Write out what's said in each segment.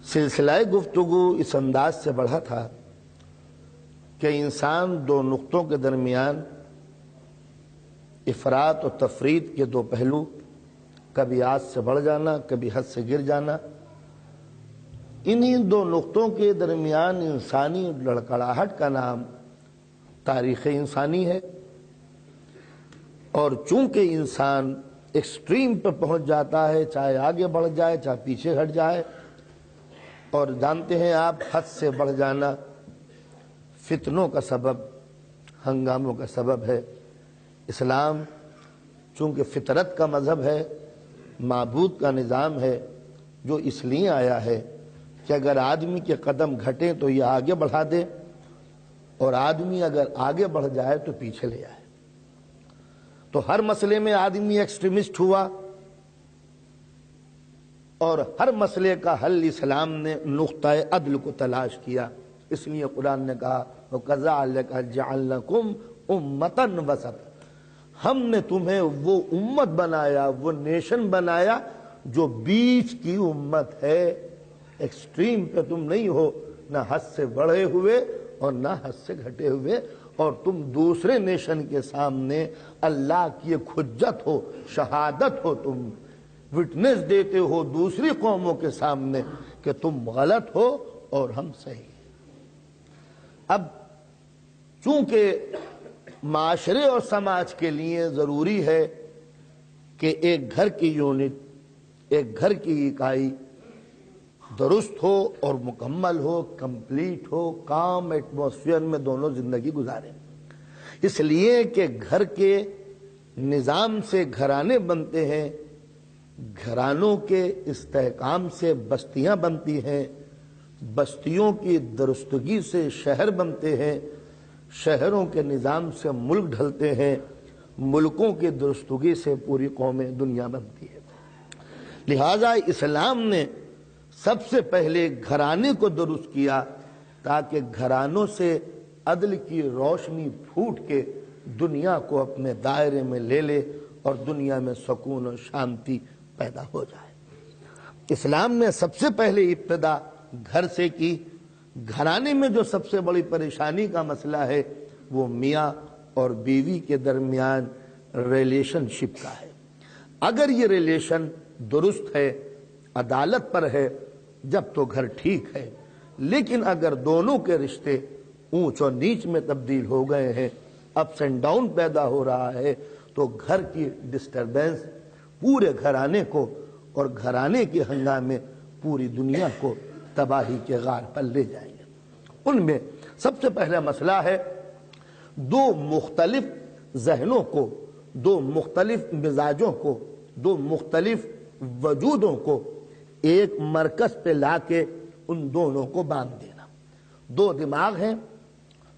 سلسلہ گفتگو اس انداز سے بڑھا تھا کہ انسان دو نقطوں کے درمیان افراط و تفریط کے دو پہلو، کبھی آج سے بڑھ جانا، کبھی حد سے گر جانا، انہی دو نقطوں کے درمیان انسانی لڑکڑاہٹ کا نام تاریخ انسانی ہے۔ اور چونکہ انسان ایکسٹریم پہ پہنچ جاتا ہے، چاہے آگے بڑھ جائے چاہے پیچھے ہٹ جائے، اور جانتے ہیں آپ حد سے بڑھ جانا فتنوں کا سبب، ہنگاموں کا سبب ہے۔ اسلام چونکہ فطرت کا مذہب ہے، معبود کا نظام ہے، جو اس لیے آیا ہے کہ اگر آدمی کے قدم گھٹیں تو یہ آگے بڑھا دے، اور آدمی اگر آگے بڑھ جائے تو پیچھے لے آئے۔ تو ہر مسئلے میں آدمی ایکسٹریمسٹ ہوا، اور ہر مسئلے کا حل اسلام نے نقطہ عدل کو تلاش کیا۔ اس لیے قرآن نے کہا وَكَذَلِكَ جَعَلْنَكُمْ أُمَّةً وَسَطًا، ہم نے تمہیں وہ امت بنایا، وہ نیشن بنایا جو بیچ کی امت ہے۔ ایکسٹریم پہ تم نہیں ہو، نہ حد سے بڑھے ہوئے اور نہ حد سے گھٹے ہوئے، اور تم دوسرے نیشن کے سامنے اللہ کی ایک حجت ہو، شہادت ہو، تم وٹنس دیتے ہو دوسری قوموں کے سامنے کہ تم غلط ہو اور ہم صحیح۔ اب چونکہ معاشرے اور سماج کے لیے ضروری ہے کہ ایک گھر کی یونٹ، ایک گھر کی اکائی درست ہو اور مکمل ہو، کمپلیٹ ہو، کام ایٹماسفیئر میں دونوں زندگی گزاریں، اس لیے کہ گھر کے نظام سے گھرانے بنتے ہیں، گھرانوں کے استحکام سے بستیاں بنتی ہیں، بستیوں کی درستگی سے شہر بنتے ہیں، شہروں کے نظام سے ملک ڈھلتے ہیں، ملکوں کی درستگی سے پوری قومیں دنیا بنتی ہے۔ لہذا اسلام نے سب سے پہلے گھرانے کو درست کیا تاکہ گھرانوں سے عدل کی روشنی پھوٹ کے دنیا کو اپنے دائرے میں لے لے اور دنیا میں سکون و شانتی پیدا ہو جائے۔ اسلام نے سب سے پہلے ابتدا گھر سے کی۔ گھرانے میں جو سب سے بڑی پریشانی کا مسئلہ ہے وہ میاں اور بیوی کے درمیان ریلیشن شپ کا ہے۔ اگر یہ ریلیشن درست ہے، عدالت پر ہے، جب تو گھر ٹھیک ہے، لیکن اگر دونوں کے رشتے اونچ اور نیچ میں تبدیل ہو گئے ہیں، اپس اینڈ ڈاؤن پیدا ہو رہا ہے، تو گھر کی ڈسٹربنس پورے گھرانے کو اور گھرانے کے ہنگامے پوری دنیا کو تباہی کے غار پر لے جائیں گے۔ ان میں سب سے پہلا مسئلہ ہے دو مختلف ذہنوں کو، دو مختلف مزاجوں کو، دو مختلف وجودوں کو ایک مرکز پہ لا کے ان دونوں کو باندھ دینا۔ دو دماغ ہیں،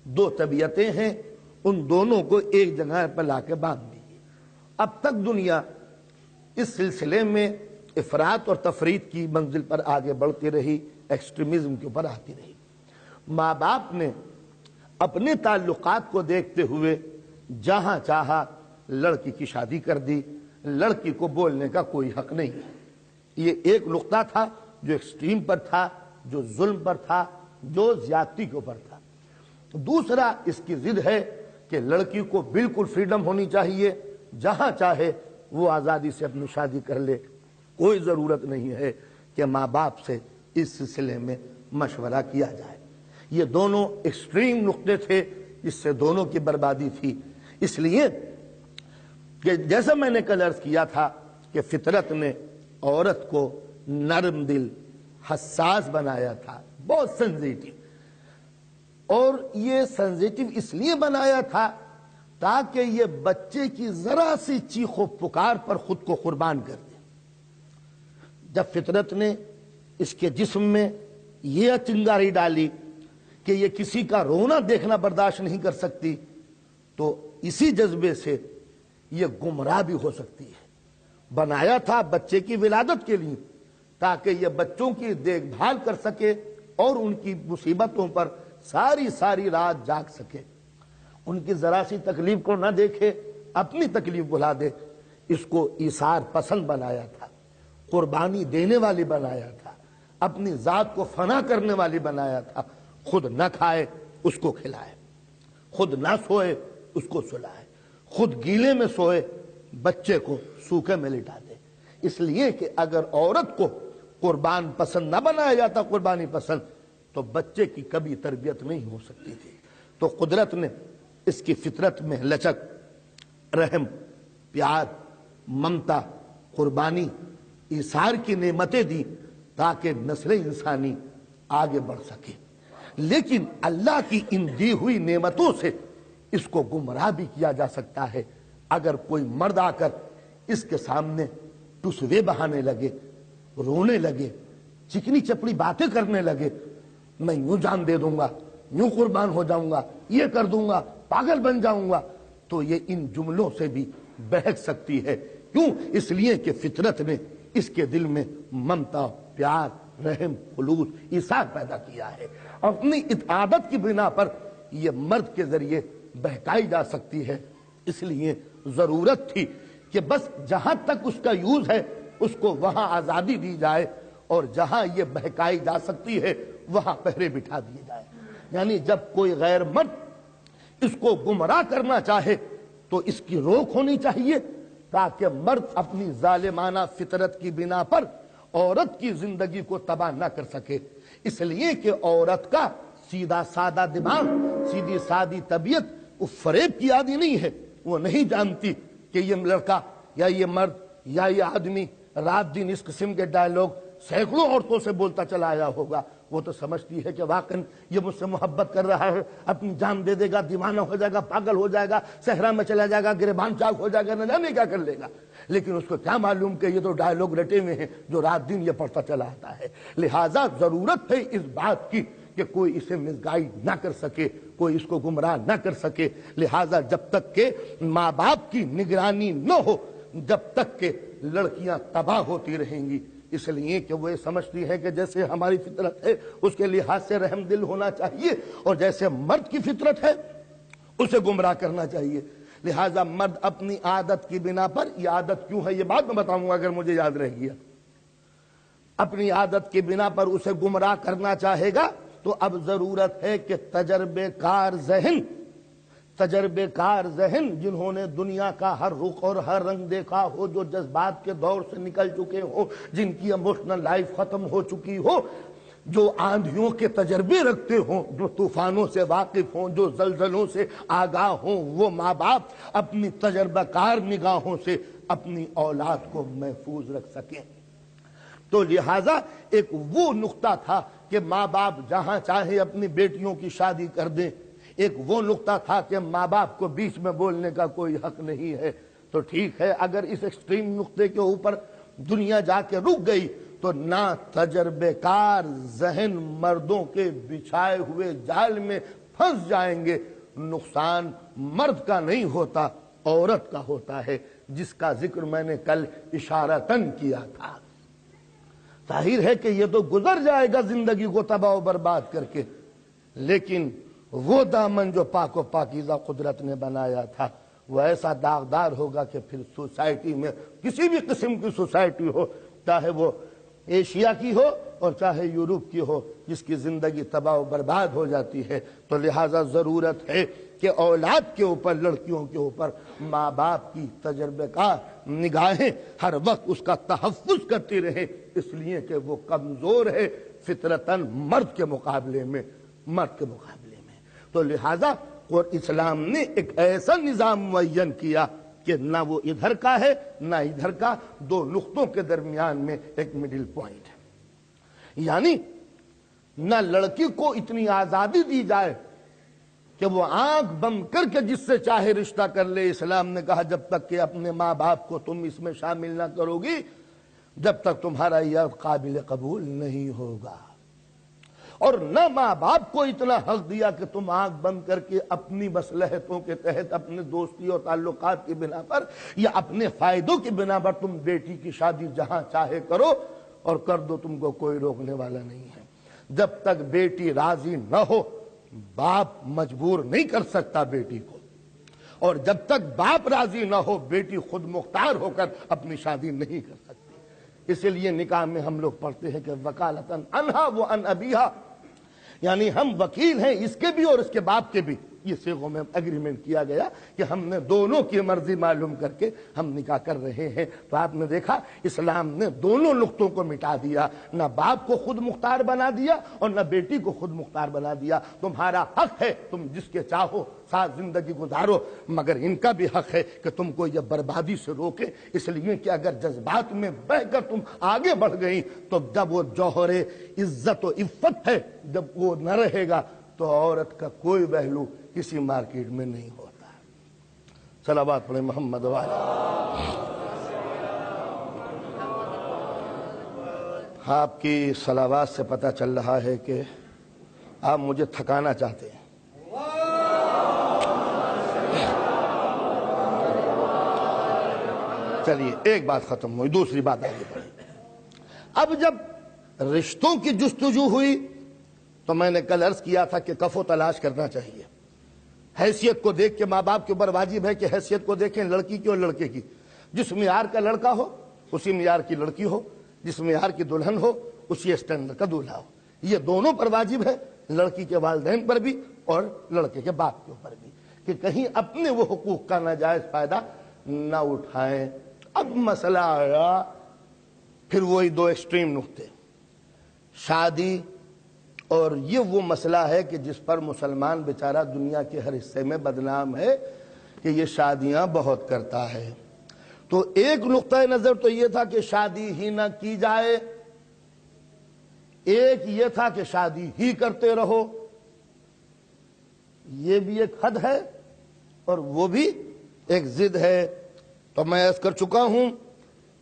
دو طبیعتیں ہیں، ان دونوں کو ایک جگہ پر لا کے باندھ دیجیے۔ اب تک دنیا اس سلسلے میں افراط اور تفریط کی منزل پر آگے بڑھتی رہی، ایکسٹریمزم کے اوپر آتی رہی۔ ماں باپ نے اپنے تعلقات کو دیکھتے ہوئے جہاں چاہا لڑکی کی شادی کر دی، لڑکی کو بولنے کا کوئی حق نہیں ہے۔ یہ ایک نقطہ تھا جو ایکسٹریم پر تھا، جو ظلم پر تھا، جو زیادتی کے اوپر تھا۔ دوسرا اس کی ضد ہے کہ لڑکی کو بالکل فریڈم ہونی چاہیے، جہاں چاہے وہ آزادی سے اپنی شادی کر لے، کوئی ضرورت نہیں ہے کہ ماں باپ سے اس سلسلے میں مشورہ کیا جائے۔ یہ دونوں ایکسٹریم نقطے تھے، اس سے دونوں کی بربادی تھی۔ اس لیے کہ جیسا میں نے کل عرض کیا تھا کہ فطرت نے عورت کو نرم دل، حساس بنایا تھا، بہت سینسیٹیو، اور یہ سینسیٹیو اس لیے بنایا تھا تاکہ یہ بچے کی ذرا سی چیخ و پکار پر خود کو قربان کر دے۔ جب فطرت نے اس کے جسم میں یہ چنگاری ڈالی کہ یہ کسی کا رونا دیکھنا برداشت نہیں کر سکتی، تو اسی جذبے سے یہ گمراہ بھی ہو سکتی ہے۔ بنایا تھا بچے کی ولادت کے لیے تاکہ یہ بچوں کی دیکھ بھال کر سکے اور ان کی مصیبتوں پر ساری رات جاگ سکے، ان کی ذرا سی تکلیف کو نہ دیکھے، اپنی تکلیف بھلا دے۔ اس کو ایثار پسند بنایا تھا، قربانی دینے والی بنایا تھا، اپنی ذات کو فنا کرنے والی بنایا تھا. خود نہ کھائے اس کو کھلائے، خود نہ سوئے اس کو سلائے، خود گیلے میں سوئے بچے کو سوکھے میں لٹا دے. اس لیے کہ اگر عورت کو قربان پسند نہ بنایا جاتا، قربانی پسند، تو بچے کی کبھی تربیت نہیں ہو سکتی تھی. تو قدرت نے اس کی فطرت میں لچک، رحم، پیار، ممتا، قربانی، ایثار کی نعمتیں دی تاکہ نسل انسانی آگے بڑھ سکے. لیکن اللہ کی ان دی ہوئی نعمتوں سے اس کو گمراہ بھی کیا جا سکتا ہے. اگر کوئی مرد آ کر اس کے سامنے ٹسوے بہانے لگے، رونے لگے، چکنی چپڑی باتیں کرنے لگے، میں یوں جان دے دوں گا، یوں قربان ہو جاؤں گا، یہ کر دوں گا، پاگل بن جاؤں گا، تو یہ ان جملوں سے بھی بہک سکتی ہے. کیوں؟ اس لیے کہ فطرت نے اس کے دل میں ممتا، پیار، رحم، خلوص، ایثار پیدا کیا ہے. اپنی عادت کی بنا پر یہ مرد کے ذریعے بہکائی جا سکتی ہے. اس لیے ضرورت تھی کہ بس جہاں تک اس کا یوز ہے اس کو وہاں آزادی دی جائے، اور جہاں یہ بہکائی جا سکتی ہے وہاں پہرے بٹھا دیے جائے. یعنی جب کوئی غیر مرد اس کو گمراہ کرنا چاہے تو اس کی روک ہونی چاہیے، تاکہ مرد اپنی ظالمانہ فطرت کی بنا پر عورت کی زندگی کو تباہ نہ کر سکے. اس لیے کہ عورت کا سیدھا سادہ دماغ، سیدھی سادی طبیعت وہ فریب کی عادی نہیں ہے. وہ نہیں جانتی کہ یہ لڑکا یا یہ مرد یا یہ آدمی رات دن اس قسم کے ڈائلاگ سینکڑوں عورتوں سے بولتا چلا آیا ہوگا. وہ تو سمجھتی ہے کہ واقعی یہ مجھ سے محبت کر رہا ہے، اپنی جان دے دے گا، دیوانہ ہو جائے گا، پاگل ہو جائے گا، صحرا میں چلا جائے گا، گریبان چاک ہو جائے گا، نہ جانے کیا کر لے گا. لیکن اس کو کیا معلوم کہ یہ تو ڈائلاگ رٹے ہوئے ہیں جو رات دن یہ پڑھتا چلا آتا ہے. لہٰذا ضرورت ہے اس بات کی کہ کوئی اسے مسگائیڈ نہ کر سکے، کوئی اس کو گمراہ نہ کر سکے. لہٰذا جب تک کہ ماں باپ کی نگرانی نہ ہو، جب تک کہ لڑکیاں تباہ ہوتی رہیں گی. اس لیے کہ وہ سمجھتی ہے کہ جیسے ہماری فطرت ہے اس کے لحاظ سے رحم دل ہونا چاہیے، اور جیسے مرد کی فطرت ہے اسے گمراہ کرنا چاہیے. لہٰذا مرد اپنی عادت کی بنا پر، یہ عادت کیوں ہے یہ بات میں بتاؤں گا اگر مجھے یاد رہ گیا، اپنی عادت کی بنا پر اسے گمراہ کرنا چاہے گا تو اب ضرورت ہے کہ تجربے کار ذہن جنہوں نے دنیا کا ہر رخ اور ہر رنگ دیکھا ہو، جو جذبات کے دور سے نکل چکے ہو، جن کی ایموشنل لائف ختم ہو چکی ہو، جو آندھیوں کے تجربے رکھتے ہوں، جو طوفانوں سے واقف ہوں، جو زلزلوں سے آگاہ ہوں، وہ ماں باپ اپنی تجربہ کار نگاہوں سے اپنی اولاد کو محفوظ رکھ سکیں. تو لہٰذا ایک وہ نقطہ تھا کہ ماں باپ جہاں چاہے اپنی بیٹیوں کی شادی کر دیں، ایک وہ نقطہ تھا کہ ماں باپ کو بیچ میں بولنے کا کوئی حق نہیں ہے. تو ٹھیک ہے، اگر اس ایکسٹریم نقطے کے اوپر دنیا جا کے رک گئی تو نہ تجربے کار ذہن مردوں کے بچھائے ہوئے جال میں پھنس جائیں گے. نقصان مرد کا نہیں ہوتا، عورت کا ہوتا ہے، جس کا ذکر میں نے کل اشارتاً کیا تھا. ظاہر ہے کہ یہ تو گزر جائے گا زندگی کو تباہ و برباد کر کے، لیکن وہ دامن جو پاک و پاکیزہ قدرت نے بنایا تھا وہ ایسا داغدار ہوگا کہ پھر سوسائٹی میں، کسی بھی قسم کی سوسائٹی ہو، چاہے وہ ایشیا کی ہو اور چاہے یورپ کی ہو، جس کی زندگی تباہ و برباد ہو جاتی ہے. تو لہٰذا ضرورت ہے کہ اولاد کے اوپر، لڑکیوں کے اوپر ماں باپ کی تجربے کار نگاہیں ہر وقت اس کا تحفظ کرتی رہے، اس لیے کہ وہ کمزور ہے فطرتاً مرد کے مقابلے میں. تو لہٰذا اسلام نے ایک ایسا نظام معین کیا کہ نہ وہ ادھر کا ہے نہ ادھر کا، دو نقطوں کے درمیان میں ایک مڈل پوائنٹ ہے. یعنی نہ لڑکی کو اتنی آزادی دی جائے کہ وہ آنکھ بند کر کے جس سے چاہے رشتہ کر لے. اسلام نے کہا جب تک کہ اپنے ماں باپ کو تم اس میں شامل نہ کرو گی، جب تک تمہارا یہ قابل قبول نہیں ہوگا. اور نہ ماں باپ کو اتنا حق دیا کہ تم آنکھ بند کر کے اپنی مصلحتوں کے تحت، اپنے دوستی اور تعلقات کی بنا پر یا اپنے فائدوں کی بنا پر تم بیٹی کی شادی جہاں چاہے کرو اور کر دو، تم کو کوئی روکنے والا نہیں ہے. جب تک بیٹی راضی نہ ہو باپ مجبور نہیں کر سکتا بیٹی کو، اور جب تک باپ راضی نہ ہو بیٹی خود مختار ہو کر اپنی شادی نہیں کر سکتی. اسی لیے نکاح میں ہم لوگ پڑھتے ہیں کہ وکالتن انہا و ان ابیہا، یعنی ہم وکیل ہیں اس کے بھی اور اس کے باپ کے بھی. یہ صیغوں میں اگریمنٹ کیا گیا کہ ہم نے دونوں کی مرضی معلوم کر کے ہم نکاح کر رہے ہیں. تو آپ نے دیکھا اسلام نے دونوں نقطوں کو مٹا دیا، نہ باپ کو خود مختار بنا دیا اور نہ بیٹی کو خود مختار بنا دیا. تمہارا حق ہے تم جس کے چاہو ساتھ زندگی گزارو، مگر ان کا بھی حق ہے کہ تم کو یہ بربادی سے روکے، اس لیے کہ اگر جذبات میں بہہ کر تم آگے بڑھ گئی تو جب وہ جوہر عزت و عفت ہے جب وہ نہ رہے گا تو عورت کا کوئی پہلو کسی مارکیٹ میں نہیں ہوتا. صلوات پڑھیں محمد والے. آپ کی صلوات سے پتہ چل رہا ہے کہ آپ مجھے تھکانا چاہتے ہیں. چلیے ایک بات ختم ہوئی، دوسری بات آگے بڑھی. اب جب رشتوں کی جستجو ہوئی تو میں نے کل عرض کیا تھا کہ کفو تلاش کرنا چاہیے. حیثیت کو دیکھ کے ماں باپ کے اوپر واجب ہے کہ حیثیت کو دیکھیں لڑکی کی اور لڑکے کی. جس معیار کا لڑکا ہو اسی معیار کی لڑکی ہو، جس معیار کی دلہن ہو اسی اسٹینڈرڈ کا دولہا ہو. یہ دونوں پر واجب ہے، لڑکی کے والدین پر بھی اور لڑکے کے باپ کے اوپر بھی، کہ کہیں اپنے وہ حقوق کا ناجائز فائدہ نہ اٹھائیں. اب مسئلہ آیا پھر وہی دو ایکسٹریم نقطے، شادی، اور یہ وہ مسئلہ ہے کہ جس پر مسلمان بیچارہ دنیا کے ہر حصے میں بدنام ہے کہ یہ شادیاں بہت کرتا ہے. تو ایک نقطہ نظر تو یہ تھا کہ شادی ہی نہ کی جائے، ایک یہ تھا کہ شادی ہی کرتے رہو. یہ بھی ایک حد ہے اور وہ بھی ایک ضد ہے. تو میں عرض کر چکا ہوں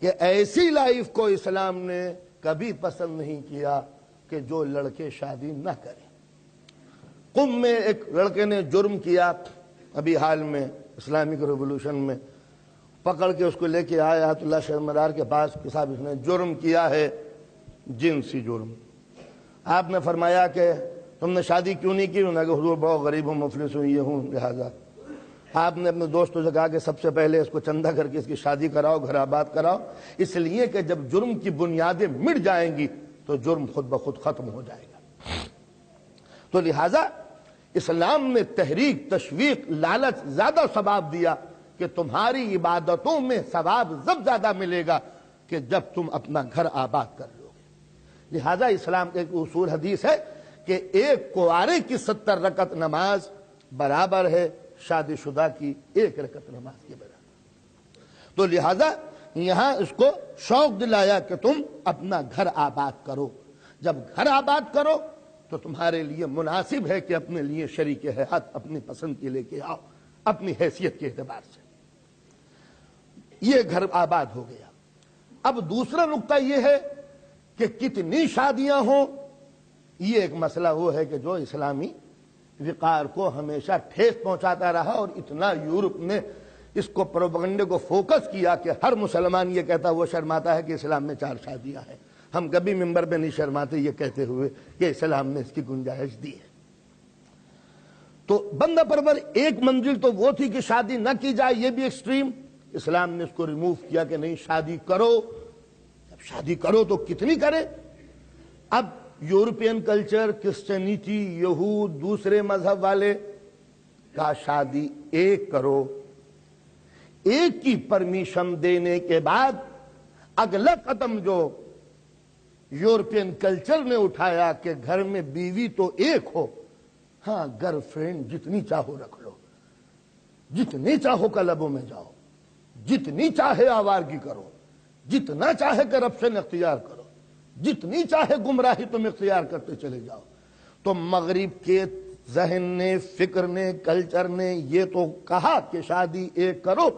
کہ ایسی لائف کو اسلام نے کبھی پسند نہیں کیا کہ جو لڑکے شادی نہ کریں. قم میں ایک لڑکے نے جرم کیا ابھی حال میں اسلامک ریولوشن میں، پکڑ کے اس کو لے کے آئے آیت اللہ شرمدار کے پاس کہ صاحب اس نے جرم کیا ہے، جنسی جرم. آپ نے فرمایا کہ تم نے شادی کیوں نہیں کی؟ انہوں نے کہا حضور بہت غریب ہوں، مفلس ہوں، یہ ہوں، لہذا. آپ نے اپنے دوستوں سے کہا کہ سب سے پہلے اس کو چندہ کر کے اس کی شادی کراؤ، گھر آباد کراؤ، اس لیے کہ جب جرم کی بنیادیں مٹ جائیں گی تو جرم خود بخود ختم ہو جائے گا. تو لہذا اسلام نے تحریک، تشویق، لالچ زیادہ ثواب دیا کہ تمہاری عبادتوں میں ثواب جب زیادہ ملے گا کہ جب تم اپنا گھر آباد کر لو گے. لہذا اسلام کا ایک اصول حدیث ہے کہ ایک کنوارے کی 70 رکعت نماز برابر ہے شادی شدہ کی 1 رکعت نماز کے برابر. تو لہذا یہاں اس کو شوق دلایا کہ تم اپنا گھر آباد کرو. جب گھر آباد کرو تو تمہارے لیے مناسب ہے کہ اپنے لیے شریک حیات اپنی پسند کے لے کے آؤ، اپنی حیثیت کے اعتبار سے. یہ گھر آباد ہو گیا. اب دوسرا نقطہ یہ ہے کہ کتنی شادیاں ہوں. یہ ایک مسئلہ وہ ہے کہ جو اسلامی وقار کو ہمیشہ ٹھیس پہنچاتا رہا، اور اتنا یورپ نے اس کو پروپیگنڈے کو فوکس کیا کہ ہر مسلمان یہ کہتا وہ شرماتا ہے کہ اسلام میں 4 شادیاں ہیں. ہم کبھی ممبر پہ نہیں شرماتے یہ کہتے ہوئے کہ اسلام نے اس کی گنجائش دی ہے. تو بندہ پرور ایک منزل تو وہ تھی کہ شادی نہ کی جائے، یہ بھی ایکسٹریم. اسلام نے اس کو ریموو کیا کہ نہیں، شادی کرو. اب شادی کرو تو کتنی کرے؟ اب یورپین کلچر، کرسچینٹی، یہود، دوسرے مذہب والے کا شادی ایک کرو. ایک کی پرمیشن دینے کے بعد اگلا قدم جو یورپین کلچر نے اٹھایا کہ گھر میں بیوی تو ایک ہو، ہاں گرل فرینڈ جتنی چاہو رکھ لو، جتنی چاہو کلبوں میں جاؤ، جتنی چاہے آوارگی کرو، جتنا چاہے کرپشن اختیار کرو، جتنی چاہے گمراہی تم اختیار کرتے چلے جاؤ. تو مغرب کے ذہن نے، فکر نے، کلچر نے یہ تو کہا کہ شادی ایک کرو،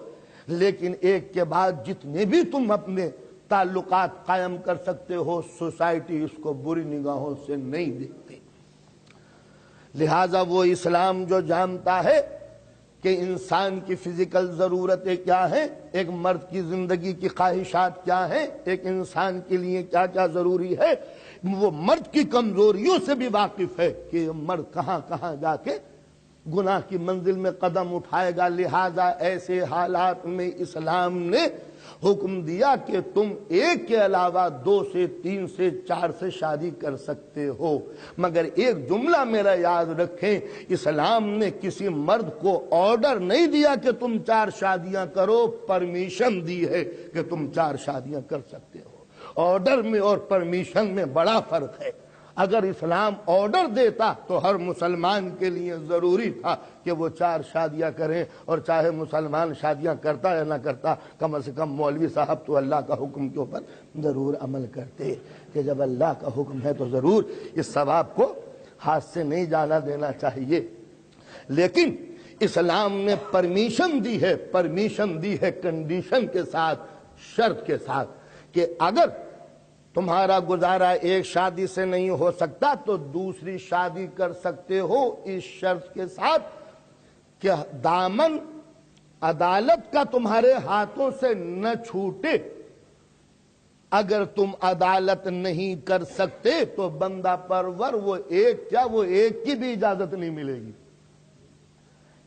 لیکن ایک کے بعد جتنے بھی تم اپنے تعلقات قائم کر سکتے ہو سوسائٹی اس کو بری نگاہوں سے نہیں دیکھتی. لہذا وہ اسلام جو جانتا ہے کہ انسان کی فزیکل ضرورتیں کیا ہیں، ایک مرد کی زندگی کی خواہشات کیا ہیں، ایک انسان کے لیے کیا کیا ضروری ہے، وہ مرد کی کمزوریوں سے بھی واقف ہے کہ مرد کہاں کہاں جا کے گناہ کی منزل میں قدم اٹھائے گا۔ لہذا ایسے حالات میں اسلام نے حکم دیا کہ تم ایک کے علاوہ 2 سے 3 سے 4 سے شادی کر سکتے ہو، مگر ایک جملہ میرا یاد رکھیں، اسلام نے کسی مرد کو آرڈر نہیں دیا کہ تم 4 شادیاں کرو، پرمیشن دی ہے کہ تم 4 شادیاں کر سکتے ہو۔ آرڈر میں اور پرمیشن میں بڑا فرق ہے۔ اگر اسلام آرڈر دیتا تو ہر مسلمان کے لیے ضروری تھا کہ وہ 4 شادیاں کریں، اور چاہے مسلمان شادیاں کرتا یا نہ کرتا، کم از کم مولوی صاحب تو اللہ کا حکم کے اوپر ضرور عمل کرتے کہ جب اللہ کا حکم ہے تو ضرور اس ثواب کو ہاتھ سے نہیں جانا دینا چاہیے۔ لیکن اسلام نے پرمیشن دی ہے کنڈیشن کے ساتھ، شرط کے ساتھ کہ اگر تمہارا گزارا ایک شادی سے نہیں ہو سکتا تو دوسری شادی کر سکتے ہو، اس شرط کے ساتھ کہ دامن عدالت کا تمہارے ہاتھوں سے نہ چھوٹے۔ اگر تم عدالت نہیں کر سکتے تو بندہ پرور وہ ایک کی بھی اجازت نہیں ملے گی۔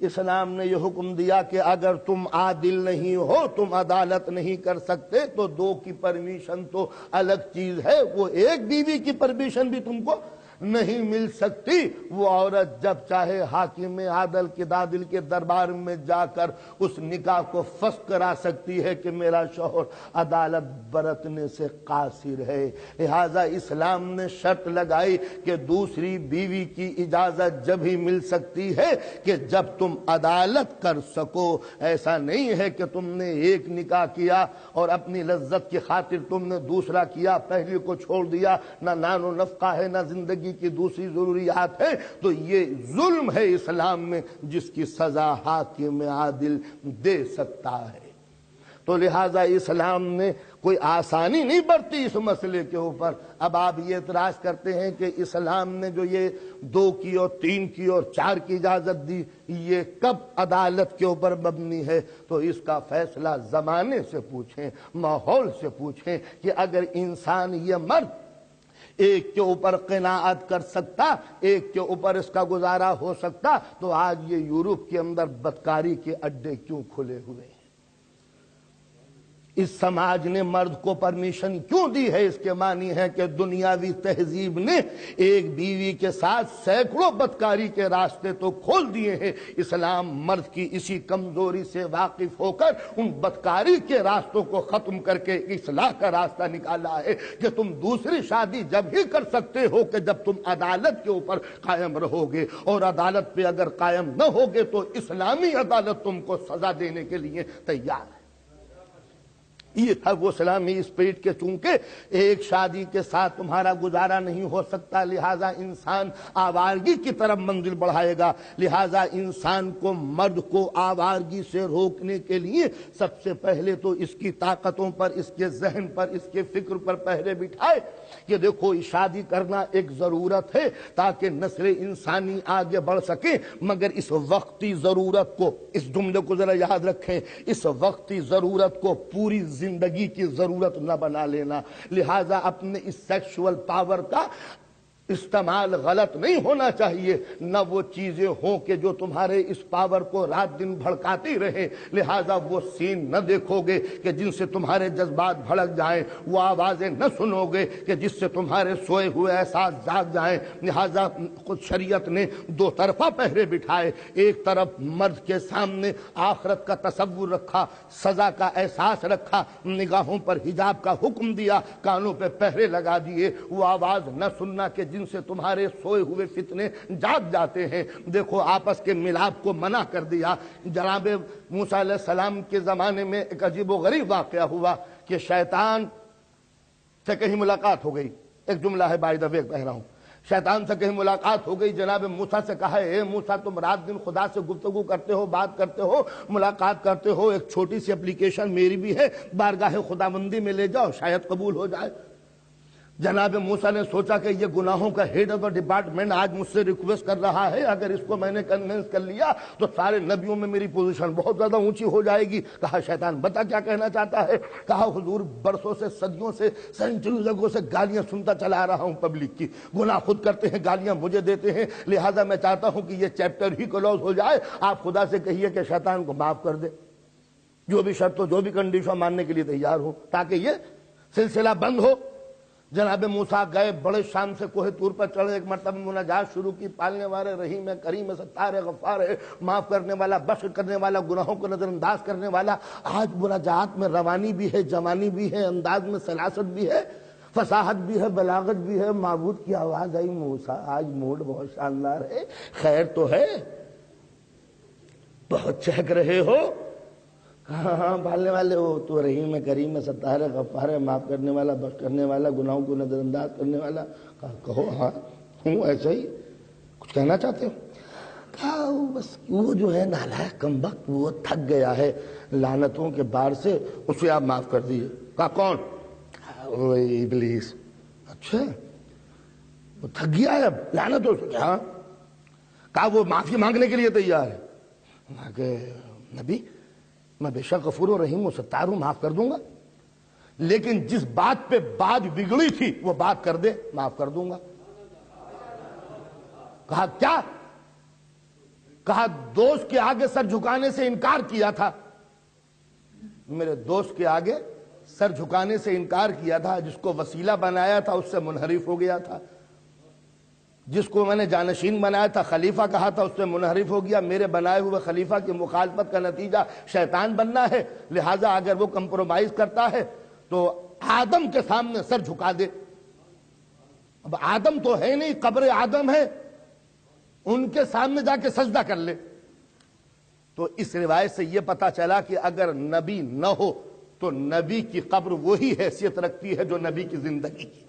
اسلام نے یہ حکم دیا کہ اگر تم عادل نہیں ہو، تم عدالت نہیں کر سکتے تو 2 کی پرمیشن تو الگ چیز ہے، وہ ایک بیوی کی پرمیشن بھی تم کو نہیں مل سکتی۔ وہ عورت جب چاہے حاکم عادل کے دادل کے دربار میں جا کر اس نکاح کو فسخ کرا سکتی ہے کہ میرا شوہر عدالت برتنے سے قاصر ہے۔ لہذا اسلام نے شرط لگائی کہ دوسری بیوی کی اجازت جب ہی مل سکتی ہے کہ جب تم عدالت کر سکو۔ ایسا نہیں ہے کہ تم نے ایک نکاح کیا اور اپنی لذت کی خاطر تم نے دوسرا کیا، پہلی کو چھوڑ دیا، نہ نان و نفقہ ہے نہ زندگی کی دوسری ضروریات ہیں، تو یہ ظلم ہے اسلام میں جس کی سزا حاکم عادل دے سکتا ہے۔ تو لہٰذا اسلام نے کوئی آسانی نہیں برتی اس مسئلے کے اوپر۔ اب آپ یہ اعتراض کرتے ہیں کہ اسلام نے جو یہ 2 کی اور 3 کی اور 4 کی اجازت دی، یہ کب عدالت کے اوپر مبنی ہے؟ تو اس کا فیصلہ زمانے سے پوچھیں، ماحول سے پوچھیں کہ اگر انسان یہ مرد ایک کے اوپر قناعت کر سکتا، ایک کے اوپر اس کا گزارا ہو سکتا، تو آج یہ یورپ کے اندر بدکاری کے اڈے کیوں کھلے ہوئے ہیں؟ اس سماج نے مرد کو پرمیشن کیوں دی ہے؟ اس کے معنی ہے کہ دنیاوی تہذیب نے ایک بیوی کے ساتھ سینکڑوں بدکاری کے راستے تو کھول دیے ہیں۔ اسلام مرد کی اسی کمزوری سے واقف ہو کر ان بدکاری کے راستوں کو ختم کر کے اصلاح کا راستہ نکالا ہے کہ تم دوسری شادی جب ہی کر سکتے ہو کہ جب تم عدالت کے اوپر قائم رہو گے، اور عدالت پہ اگر قائم نہ ہوگے تو اسلامی عدالت تم کو سزا دینے کے لیے تیار ہے۔ یہ تھا وہ اسلامی اسپرٹ کے چونکہ ایک شادی کے ساتھ تمہارا گزارا نہیں ہو سکتا، لہٰذا انسان آوارگی کی طرف منزل بڑھائے گا۔ لہٰذا انسان کو، مرد کو آوارگی سے روکنے کے لیے سب سے پہلے تو اس کی طاقتوں پر، اس کے ذہن پر، اس کے فکر پر پہرے بٹھائے کہ دیکھو شادی کرنا ایک ضرورت ہے تاکہ نسل انسانی آگے بڑھ سکے، مگر اس وقتی ضرورت کو، اس جملے کو ذرا یاد رکھیں، اس وقتی ضرورت کو پوری زندگی کی ضرورت نہ بنا لینا۔ لہٰذا اپنے اس سیکشول پاور کا استعمال غلط نہیں ہونا چاہیے، نہ وہ چیزیں ہوں کہ جو تمہارے اس پاور کو رات دن بھڑکاتی رہیں۔ لہٰذا وہ سین نہ دیکھو گے کہ جن سے تمہارے جذبات بھڑک جائیں، وہ آوازیں نہ سنو گے کہ جس سے تمہارے سوئے ہوئے احساس جاگ جائیں۔ لہٰذا خود شریعت نے 2 طرفہ پہرے بٹھائے، ایک طرف مرد کے سامنے آخرت کا تصور رکھا، سزا کا احساس رکھا، نگاہوں پر حجاب کا حکم دیا، کانوں پہ پہرے لگا دیے، وہ آواز نہ سننا کہ جن سے تمہارے سوئے ہوئے فتنے جاگ جاتے ہیں۔ دیکھو آپس کے ملاپ کو منع کر دیا۔ جناب موسیٰ علیہ السلام کے زمانے میں ایک عجیب و غریب واقعہ ہوا کہ شیطان سے کہیں ملاقات ہو گئی۔ ایک جملہ ہے بائی دا وے کہہ رہا ہوں، شیطان سے کہیں ملاقات ہو گئی، جناب موسیٰ سے کہا اے موسیٰ تم رات دن خدا سے گفتگو کرتے ہو، بات کرتے ہو، ملاقات کرتے ہو، ایک چھوٹی سی اپلیکیشن میری بھی ہے، بارگاہ خداوندی میں لے جاؤ، شاید قبول ہو جائے۔ جناب موسیٰ نے سوچا کہ یہ گناہوں کا ہیڈ آف ڈپارٹمنٹ آج مجھ سے ریکویسٹ کر رہا ہے، اگر اس کو میں نے کنونس کر لیا تو سارے نبیوں میں میری پوزیشن بہت زیادہ اونچی ہو جائے گی۔ کہا شیطان بتا کیا کہنا چاہتا ہے؟ کہا حضور برسوں سے، صدیوں سے، سینچریوں سے گالیاں سنتا چلا رہا ہوں پبلک کی، گناہ خود کرتے ہیں، گالیاں مجھے دیتے ہیں، لہٰذا میں چاہتا ہوں کہ یہ چیپٹر ہی کلوز ہو جائے، آپ خدا سے کہیے کہ شیطان کو معاف کر دے، جو بھی شرط ہو، جو بھی کنڈیشن ماننے کے لیے تیار ہو، تاکہ یہ سلسلہ بند ہو۔ جناب موسیٰ گئے، بڑے شان سے کوہ طور پر چڑھے، ایک مرتبہ مناجات شروع کی، پالنے والے رحیم ہے، کریم ہے، ستار ہے، غفار ہے، معاف کرنے والا، بخش کرنے والا، گناہوں کو نظر انداز کرنے والا۔ آج مناجات میں روانی بھی ہے، جوانی بھی ہے، انداز میں سلاست بھی ہے، فصاحت بھی ہے، بلاغت بھی ہے۔ معبود کی آواز آئی، موسیٰ آج موڈ بہت شاندار ہے، خیر تو ہے؟ بہت چہک رہے ہو؟ ہاں پالنے والے ہو تو، رحیم ہے، کریم ہے، ستار ہے، غفار ہے، معاف کرنے والا، بخش کرنے والا، گناہوں کو نظر انداز کرنے والا۔ کہا کہو ہاں ہوں ایسا ہی، کچھ کہنا چاہتے ہو؟ کہا بس وہ جو ہے نالائق کمبخت، وہ تھک گیا ہے لعنتوں کے بار سے، اسے آپ معاف کر دیجئے۔ کہا کون؟ وہ ابلیس۔ اچھا وہ تھک گیا ہے اب لعنتوں سے؟ کیا؟ کہا وہ معافی مانگنے کے لیے تیار ہے؟ کہا کہ نبی میں بے شک غفور و رحیم و ستار ہوں، معاف کر دوں گا، لیکن جس بات پہ بات بگڑی تھی وہ بات کر دے، معاف کر دوں گا۔ کہا کیا؟ کہا دوست کے آگے سر جھکانے سے انکار کیا تھا، میرے دوست کے آگے سر جھکانے سے انکار کیا تھا، جس کو وسیلہ بنایا تھا اس سے منحرف ہو گیا تھا، جس کو میں نے جانشین بنایا تھا، خلیفہ کہا تھا، اس سے منحرف ہو گیا۔ میرے بنائے ہوئے خلیفہ کی مخالفت کا نتیجہ شیطان بننا ہے، لہٰذا اگر وہ کمپرومائز کرتا ہے تو آدم کے سامنے سر جھکا دے۔ اب آدم تو ہے نہیں، قبر آدم ہے، ان کے سامنے جا کے سجدہ کر لے۔ تو اس روایت سے یہ پتا چلا کہ اگر نبی نہ ہو تو نبی کی قبر وہی حیثیت رکھتی ہے جو نبی کی زندگی کی۔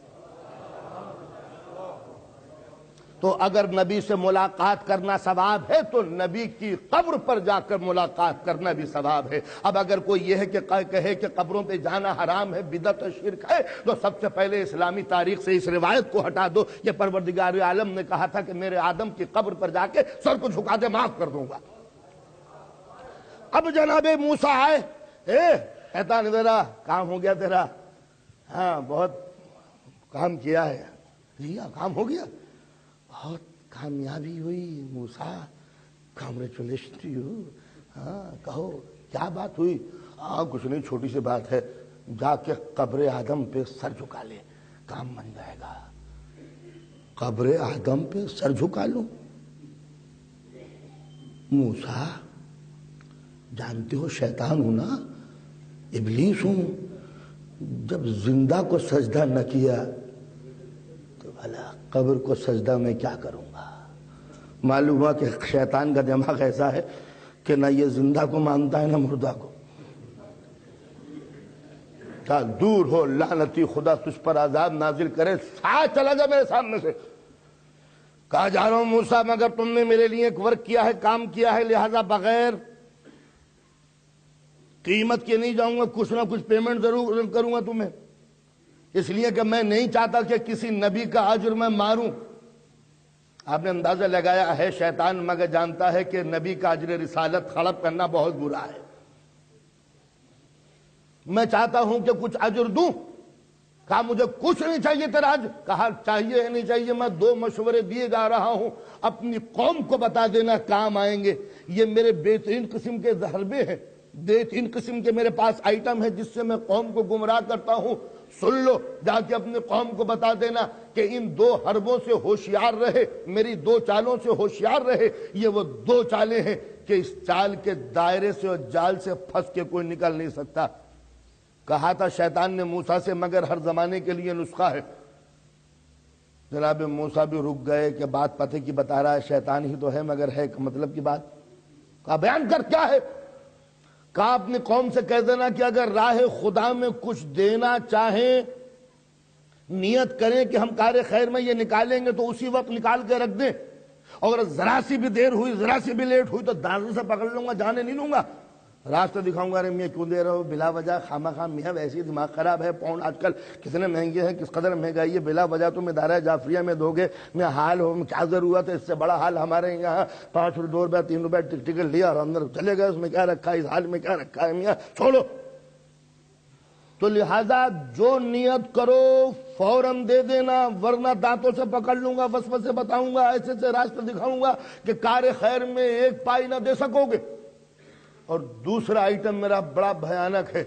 تو اگر نبی سے ملاقات کرنا ثواب ہے تو نبی کی قبر پر جا کر ملاقات کرنا بھی ثواب ہے۔ اب اگر کوئی یہ ہے کہ کہے کہ قبروں پہ جانا حرام ہے، بدعت شرک ہے، تو سب سے پہلے اسلامی تاریخ سے اس روایت کو ہٹا دو کہ پروردگار عالم نے کہا تھا کہ میرے آدم کی قبر پر جا کے سر کو جھکا دے، معاف کر دوں گا۔ اب جناب موسیٰ آئے، کہتا نہیں ذرا کام ہو گیا تیرا؟ ہاں بہت کام کیا ہے۔ جی ہاں کام ہو گیا، بہت کامیابی ہوئی موسیٰ، کانگریچولیشن ٹو یو۔ ہاں کہو کیا بات ہوئی؟ ہاں کچھ نہیں، چھوٹی سی بات ہے، جا کے قبر آدم پہ سر جھکا لے، کام بن جائے گا۔ قبر آدم پہ سر جھکا لوں؟ موسیٰ جانتے ہو شیطان ہوں نا، ابلیس ہوں، جب زندہ کو سجدہ نہ کیا تو بھلا قبر کو سجدہ میں کیا کروں گا؟ معلوم ہوا کہ شیطان کا دماغ ایسا ہے کہ نہ یہ زندہ کو مانتا ہے نہ مردہ کو۔ دور ہو لعنتی، خدا تجھ پر عذاب نازل کرے، ساتھ چلا جا میرے سامنے سے۔ کہا جا رہا ہوں موسیٰ، مگر تم نے میرے لیے ایک ورک کیا ہے، کام کیا ہے، لہذا بغیر قیمت کے نہیں جاؤں گا، کچھ نہ کچھ پیمنٹ ضرور کروں گا تمہیں، اس لیے کہ میں نہیں چاہتا کہ کسی نبی کا اجر میں ماروں۔ آپ نے اندازہ لگایا ہے شیطان مگر جانتا ہے کہ نبی کا اجر رسالت ہڑپ کرنا بہت برا ہے۔ میں چاہتا ہوں کہ کچھ اجر دوں۔ کہا مجھے کچھ نہیں چاہیے تیرا اجر۔ کہا چاہیے نہیں چاہیے، میں 2 مشورے دیے جا رہا ہوں، اپنی قوم کو بتا دینا، کام آئیں گے۔ یہ میرے بہترین قسم کے ضربے ہیں، بہترین قسم کے میرے پاس آئٹم ہے جس سے میں قوم کو گمراہ کرتا ہوں، سن لو، جا کے اپنے قوم کو بتا دینا کہ ان 2 حربوں سے ہوشیار رہے، میری 2 چالوں سے ہوشیار رہے۔ یہ وہ 2 چالیں ہیں کہ اس چال کے دائرے سے اور جال سے پھنس کے کوئی نکل نہیں سکتا۔ کہا تھا شیطان نے موسیٰ سے مگر ہر زمانے کے لیے نسخہ ہے۔ جناب موسیٰ بھی رک گئے کہ بات پتہ کی بتا رہا ہے، شیطان ہی تو ہے مگر ہے مطلب کی بات۔ کہا بیان کر کیا ہے؟ کہا اپنی قوم سے کہہ دینا کہ اگر راہ خدا میں کچھ دینا چاہیں، نیت کریں کہ ہم کار خیر میں یہ نکالیں گے تو اسی وقت نکال کے رکھ دیں، اور ذرا سی بھی دیر ہوئی، ذرا سی بھی لیٹ ہوئی تو دارو سے پکڑ لوں گا، جانے نہیں لوں گا۔ راستہ دکھاؤں گا، ارے میاں کیوں دے رہے ہو بلا وجہ خامہ خام، میاں ویسے ہی دماغ خراب ہے، پاؤنڈ آج کل کتنے مہنگے ہیں، کس قدر مہنگائی ہے، بلا وجہ تم ادارہ جعفریہ میں دو گے، میں حال ہو کیا ضرورت ہے، اس سے بڑا حال ہمارے یہاں 5 روپے 2 روپے 3 روپے ٹکٹ لیا اور اندر چلے گئے، اس میں کیا رکھا ہے، اس حال میں کیا رکھا ہے، میاں چھوڑو۔ تو لہذا جو نیت کرو فوراً دے دینا، ورنہ دانتوں سے پکڑ لوں گا، وسوسے بتاؤں گا، ایسے سے راستہ دکھاؤں گا کہ کار خیر میں 1 پائی نہ دے سکو گے۔ اور دوسرا آئٹم میرا بڑا بھیانک ہے،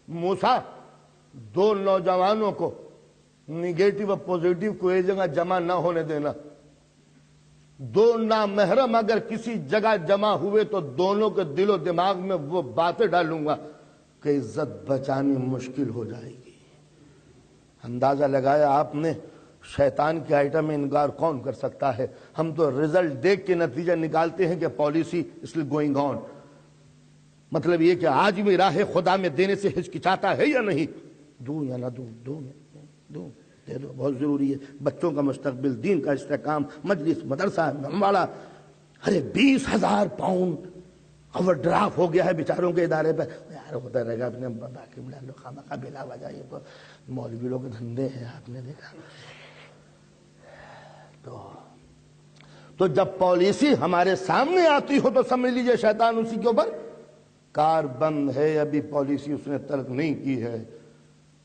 موسیٰ 2 نوجوانوں کو نگیٹو اور پوزیٹو کو ایک جگہ جمع نہ ہونے دینا، 2 نامحرم اگر کسی جگہ جمع ہوئے تو دونوں کے دل و دماغ میں وہ باتیں ڈالوں گا کہ عزت بچانی مشکل ہو جائے گی۔ اندازہ لگایا آپ نے، شیطان کے آئٹم میں انکار کون کر سکتا ہے؟ ہم تو رزلٹ دیکھ کے نتیجہ نکالتے ہیں کہ پالیسی اس لیے گوئنگ آن، مطلب یہ کہ آج بھی راہ خدا میں دینے سے ہچکچاتا ہے یا نہیں، دوں یا نہ دوں، دوں دے دو، بہت ضروری ہے، بچوں کا مستقبل، دین کا استحکام، مجلس مدرسہ ہمارا، ارے 20,000 پاؤنڈ اوور ڈرافٹ ہو گیا ہے بیچاروں کے ادارے پہ، یار ہوتا رہے گا، اپنے باقی ملا لو، خامہ خواہ بلا وجہ، یہ تو مولوی لوگ کے دھندے ہیں، آپ نے دیکھا۔ تو جب پالیسی ہمارے سامنے آتی ہو تو سمجھ لیجئے شیطان اسی کے اوپر کار بند ہے، ابھی پالیسی اس نے ترک نہیں کی ہے۔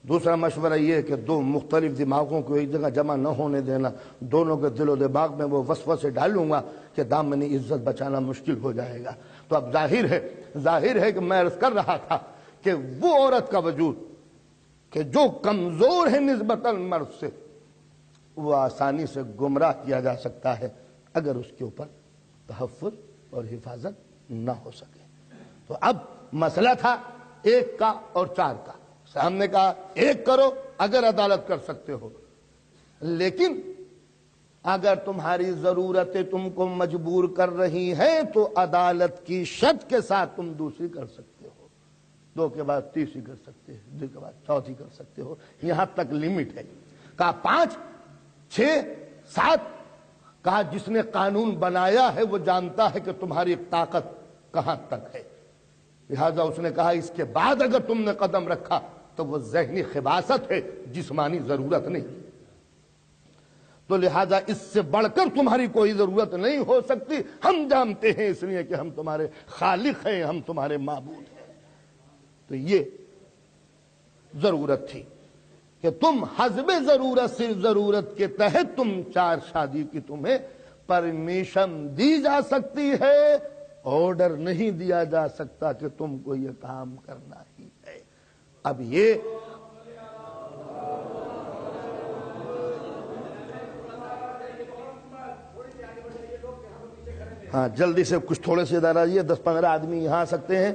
دوسرا مشورہ یہ ہے کہ 2 مختلف دماغوں کو ایک جگہ جمع نہ ہونے دینا، دونوں کے دل و دماغ میں وہ وسوسے ڈالوں گا کہ دامن عزت بچانا مشکل ہو جائے گا۔ تو اب ظاہر ہے کہ میں عرض کر رہا تھا کہ وہ عورت کا وجود کہ جو کمزور ہے نسبتاً مرد سے، وہ آسانی سے گمراہ کیا جا سکتا ہے اگر اس کے اوپر تحفظ اور حفاظت نہ ہو سکے۔ تو اب مسئلہ تھا 1 کا اور 4 کا، سامنے کہا 1 کرو اگر عدالت کر سکتے ہو، لیکن اگر تمہاری ضرورتیں تم کو مجبور کر رہی ہیں تو عدالت کی شرط کے ساتھ تم دوسری کر سکتے ہو، 2 کے بعد تیسری کر سکتے ہو، 2 کے بعد چوتھی کر سکتے ہو، یہاں تک لمٹ ہے۔ کہا 5 6 7، کہا جس نے قانون بنایا ہے وہ جانتا ہے کہ تمہاری طاقت کہاں تک ہے، لہذا اس نے کہا اس کے بعد اگر تم نے قدم رکھا تو وہ ذہنی خباثت ہے، جسمانی ضرورت نہیں، تو لہذا اس سے بڑھ کر تمہاری کوئی ضرورت نہیں ہو سکتی، ہم جانتے ہیں اس لیے کہ ہم تمہارے خالق ہیں، ہم تمہارے معبود ہیں۔ تو یہ ضرورت تھی کہ تم حسب ضرورت سے ضرورت کے تحت تم 4 شادی کی تمہیں پرمیشن دی جا سکتی ہے، آرڈر نہیں دیا جا سکتا کہ تم کو یہ کام کرنا ہی ہے۔ اب یہ ہاں جلدی سے کچھ تھوڑے سے ادارہ یہ 10-15 آدمی یہاں آ سکتے ہیں،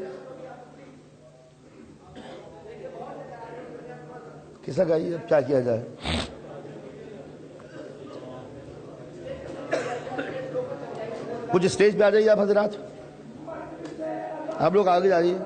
کسا کا یہ اب کیا کیا جائے؟ کچھ اسٹیج پہ آ جائیے آپ حضرات، آپ لوگ آگے جائیے۔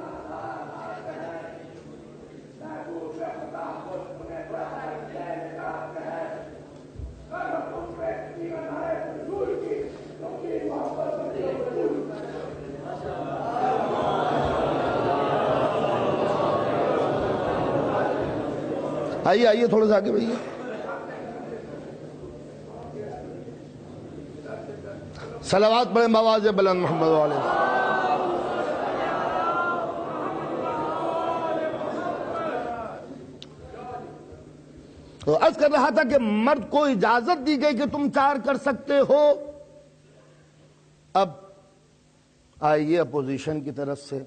آئیے تھوڑا سا آگے بھائی، صلوات پڑھیں بآواز بلند محمد والے۔ تو عرض کر رہا تھا کہ مرد کو اجازت دی گئی کہ تم 4 کر سکتے ہو۔ اب آئیے اپوزیشن کی طرف سے،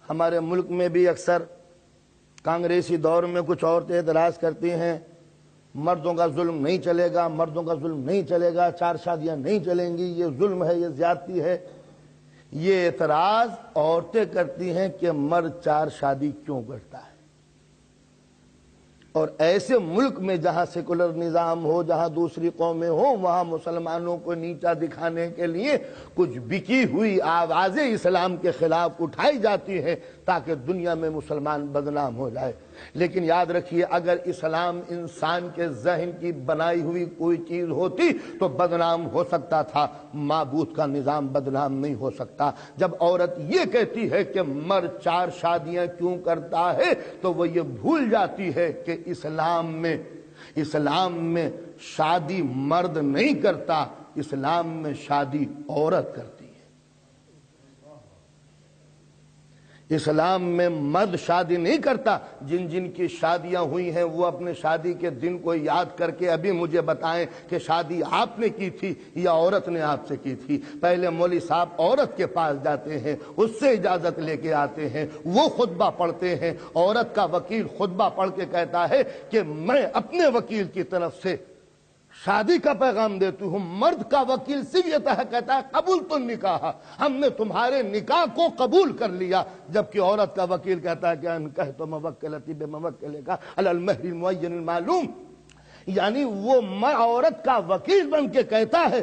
ہمارے ملک میں بھی اکثر کانگریسی دور میں کچھ عورتیں اعتراض کرتی ہیں مردوں کا ظلم نہیں چلے گا، مردوں کا ظلم نہیں چلے گا، 4 شادیاں نہیں چلیں گی، یہ ظلم ہے، یہ زیادتی ہے۔ یہ اعتراض عورتیں کرتی ہیں کہ مرد 4 شادی کیوں کرتا ہے، اور ایسے ملک میں جہاں سیکولر نظام ہو، جہاں دوسری قومیں ہوں، وہاں مسلمانوں کو نیچا دکھانے کے لیے کچھ بکی ہوئی آوازیں اسلام کے خلاف اٹھائی جاتی ہیں تاکہ دنیا میں مسلمان بدنام ہو جائے۔ لیکن یاد رکھیے اگر اسلام انسان کے ذہن کی بنائی ہوئی کوئی چیز ہوتی تو بدنام ہو سکتا تھا، معبود کا نظام بدنام نہیں ہو سکتا۔ جب عورت یہ کہتی ہے کہ مرد 4 شادیاں کیوں کرتا ہے تو وہ یہ بھول جاتی ہے کہ اسلام میں شادی مرد نہیں کرتا، اسلام میں شادی عورت کرتی ہے۔ اسلام میں مرد شادی نہیں کرتا۔ جن جن کی شادیاں ہوئی ہیں وہ اپنے شادی کے دن کو یاد کر کے ابھی مجھے بتائیں کہ شادی آپ نے کی تھی یا عورت نے آپ سے کی تھی۔ پہلے مولوی صاحب عورت کے پاس جاتے ہیں، اس سے اجازت لے کے آتے ہیں، وہ خطبہ پڑھتے ہیں، عورت کا وکیل خطبہ پڑھ کے کہتا ہے کہ میں اپنے وکیل کی طرف سے شادی کا پیغام دیتی ہوں۔ مرد کا وکیل صرف یہ کہتا ہے قبول تو نکاح، ہم نے تمہارے نکاح کو قبول کر لیا، جبکہ عورت کا وکیل کہتا ہے کہ انکحت تو موکلتی بموکلہ کا علی المہر المعین المعلوم، یعنی وہ عورت کا وکیل بن کے کہتا ہے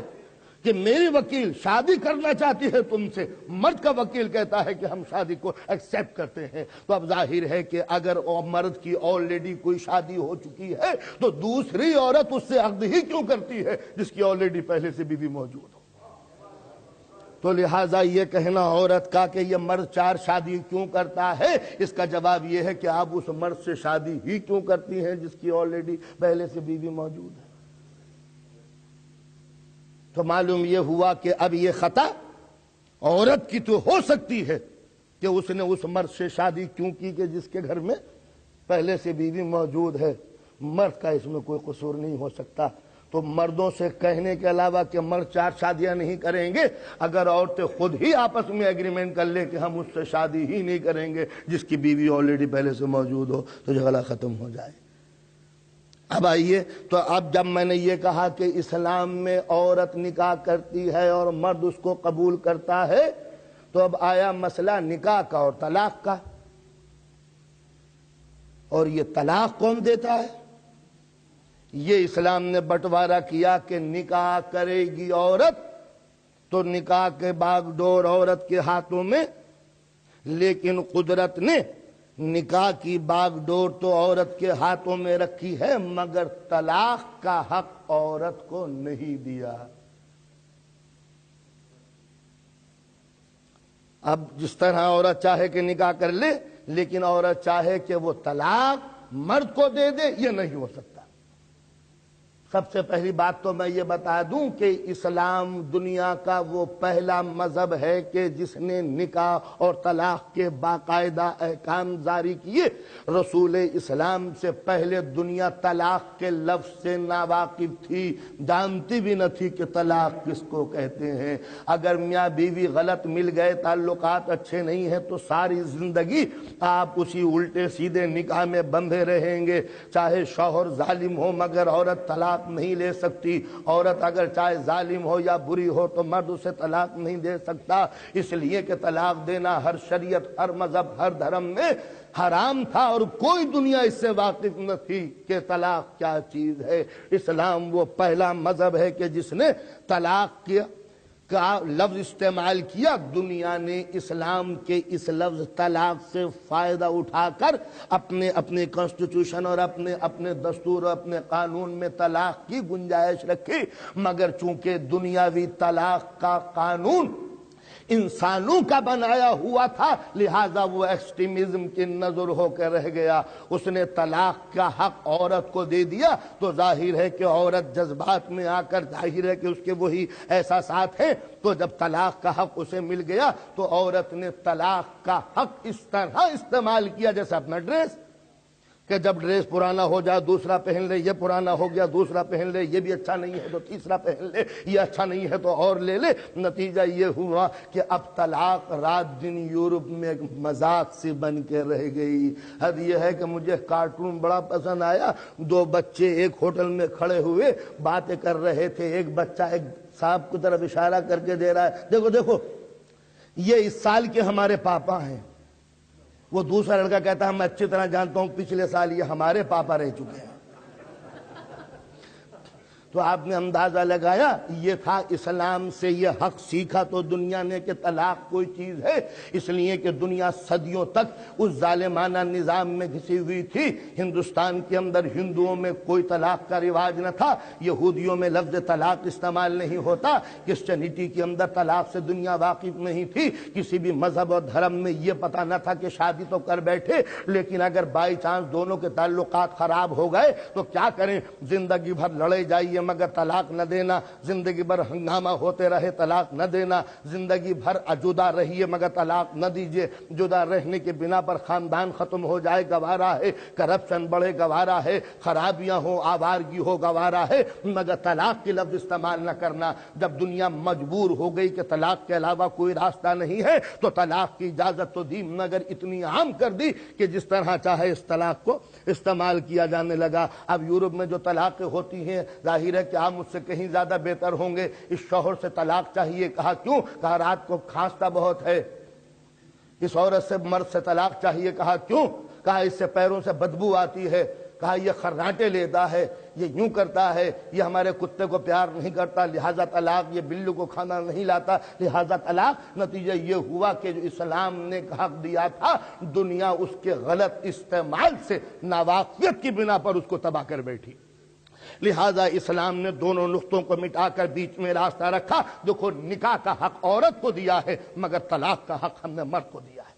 کہ میری وکیل شادی کرنا چاہتی ہے تم سے، مرد کا وکیل کہتا ہے کہ ہم شادی کو ایکسیپٹ کرتے ہیں۔ تو اب ظاہر ہے کہ اگر مرد کی آلریڈی کوئی شادی ہو چکی ہے تو دوسری عورت اس سے عقد ہی کیوں کرتی ہے جس کی آلریڈی پہلے سے بیوی موجود ہو۔ تو لہٰذا یہ کہنا عورت کا کہ یہ مرد 4 شادی کیوں کرتا ہے، اس کا جواب یہ ہے کہ آپ اس مرد سے شادی ہی کیوں کرتی ہیں جس کی آلریڈی پہلے سے بیوی موجود ہے۔ تو معلوم یہ ہوا کہ اب یہ خطا عورت کی تو ہو سکتی ہے کہ اس نے اس مرد سے شادی کیوں کی کہ جس کے گھر میں پہلے سے بیوی موجود ہے، مرد کا اس میں کوئی قصور نہیں ہو سکتا۔ تو مردوں سے کہنے کے علاوہ کہ مرد 4 شادیاں نہیں کریں گے، اگر عورتیں خود ہی آپس میں ایگریمنٹ کر لیں کہ ہم اس سے شادی ہی نہیں کریں گے جس کی بیوی آلریڈی پہلے سے موجود ہو تو جھگڑا ختم ہو جائے۔ اب آئیے، تو اب جب میں نے یہ کہا کہ اسلام میں عورت نکاح کرتی ہے اور مرد اس کو قبول کرتا ہے، تو اب آیا مسئلہ نکاح کا اور طلاق کا۔ اور یہ طلاق کون دیتا ہے؟ یہ اسلام نے بٹوارا کیا کہ نکاح کرے گی عورت تو نکاح کے باغ ڈور عورت کے ہاتھوں میں، لیکن قدرت نے نکاح کی باغ ڈور تو عورت کے ہاتھوں میں رکھی ہے مگر طلاق کا حق عورت کو نہیں دیا۔ اب جس طرح عورت چاہے کہ نکاح کر لے، لیکن عورت چاہے کہ وہ طلاق مرد کو دے دے، یہ نہیں ہو سکتا۔ سب سے پہلی بات تو میں یہ بتا دوں کہ اسلام دنیا کا وہ پہلا مذہب ہے کہ جس نے نکاح اور طلاق کے باقاعدہ احکام جاری کیے۔ رسول اسلام سے پہلے دنیا طلاق کے لفظ سے ناواقف تھی، جانتی بھی نہ تھی کہ طلاق کس کو کہتے ہیں۔ اگر میاں بیوی غلط مل گئے، تعلقات اچھے نہیں ہیں تو ساری زندگی آپ اسی الٹے سیدھے نکاح میں بندھے رہیں گے، چاہے شوہر ظالم ہو مگر عورت طلاق نہیں لے سکتی، عورت اگر چاہے ظالم ہو یا بری ہو تو مرد اسے طلاق نہیں دے سکتا، اس لیے کہ طلاق دینا ہر شریعت، ہر مذہب، ہر دھرم میں حرام تھا اور کوئی دنیا اس سے واقف نہ تھی کہ طلاق کیا چیز ہے۔ اسلام وہ پہلا مذہب ہے کہ جس نے طلاق کا لفظ استعمال کیا۔ دنیا نے اسلام کے اس لفظ طلاق سے فائدہ اٹھا کر اپنے کانسٹیٹیوشن اور اپنے دستور اور اپنے قانون میں طلاق کی گنجائش رکھی، مگر چونکہ دنیاوی طلاق کا قانون انسانوں کا بنایا ہوا تھا لہذا وہ ایکسٹریمزم کی نظر ہو کر رہ گیا۔ اس نے طلاق کا حق عورت کو دے دیا تو ظاہر ہے کہ عورت جذبات میں آ کر، ظاہر ہے کہ اس کے وہی احساسات ہیں، تو جب طلاق کا حق اسے مل گیا تو عورت نے طلاق کا حق اس طرح استعمال کیا جیسے اپنا ڈریس، کہ جب ڈریس پرانا ہو جائے دوسرا پہن لے، یہ پرانا ہو گیا دوسرا پہن لے، یہ بھی اچھا نہیں ہے تو تیسرا پہن لے، یہ اچھا نہیں ہے تو اور لے لے۔ نتیجہ یہ ہوا کہ اب طلاق رات دن یورپ میں ایک مذاق سی بن کے رہ گئی۔ حد یہ ہے کہ مجھے کارٹون بڑا پسند آیا، 2 بچے ایک ہوٹل میں کھڑے ہوئے باتیں کر رہے تھے، ایک بچہ ایک صاحب کی طرف اشارہ کر کے دے رہا ہے، دیکھو دیکھو یہ اس سال کے ہمارے پاپا ہیں۔ وہ دوسرا لڑکا کہتا ہے میں اچھی طرح جانتا ہوں پچھلے سال یہ ہمارے پاپا رہ چکے ہیں۔ تو تو آپ نے اندازہ لگایا یہ تھا اسلام سے یہ حق سیکھا تو دنیا نے کہ طلاق کوئی چیز ہے، اس لیے کہ دنیا صدیوں تک اس ظالمانہ نظام میں گھسی ہوئی تھی۔ ہندوستان کے اندر ہندوؤں میں کوئی طلاق کا رواج نہ تھا، یہودیوں میں لفظ طلاق استعمال نہیں ہوتا، کرسچینٹی کے اندر طلاق سے دنیا واقف نہیں تھی، کسی بھی مذہب اور دھرم میں یہ پتہ نہ تھا کہ شادی تو کر بیٹھے لیکن اگر بائی چانس دونوں کے تعلقات خراب ہو گئے تو کیا کریں، زندگی بھر لڑے جائیے مگر طلاق نہ دینا، زندگی بھر ہنگامہ ہوتے رہے طلاق نہ دینا، زندگی بھر جدا رہیے مگر طلاق نہ دیجیے، جدا رہنے کے بنا پر خاندان ختم ہو جائے گوارا ہے، کرپشن بڑھے گوارا ہے، خرابیاں ہو، آوارگی ہو گوارا ہے، مگر طلاق کے لفظ استعمال نہ کرنا۔ جب دنیا مجبور ہو گئی کہ طلاق کے علاوہ کوئی راستہ نہیں ہے تو طلاق کی اجازت تو دی مگر اتنی عام کر دی کہ جس طرح چاہے اس طلاق کو استعمال کیا جانے لگا۔ اب یورپ میں جو طلاقیں ہوتی ہیں ظاہر ہے کہ آپ مجھ سے کہیں زیادہ بہتر ہوں گے، اس شوہر سے طلاق چاہیے، کہا کیوں؟ کہا رات کو کھانستا بہت ہے۔ اس عورت سے مرد سے طلاق چاہیے، کہا کیوں؟ کہا اس سے پیروں سے بدبو آتی ہے، کہا یہ خراٹے لیتا ہے، یہ یوں کرتا ہے، یہ ہمارے کتے کو پیار نہیں کرتا لہذا طلاق، یہ بلو کو کھانا نہیں لاتا لہذا طلاق۔ نتیجہ یہ ہوا کہ جو اسلام نے حق دیا تھا دنیا اس کے غلط استعمال سے ناواقفیت کی بنا پر اس کو تباہ کر بیٹھی، لہذا اسلام نے دونوں نقطوں کو مٹا کر بیچ میں راستہ رکھا۔ دیکھو نکاح کا حق عورت کو دیا ہے مگر طلاق کا حق ہم نے مرد کو دیا ہے،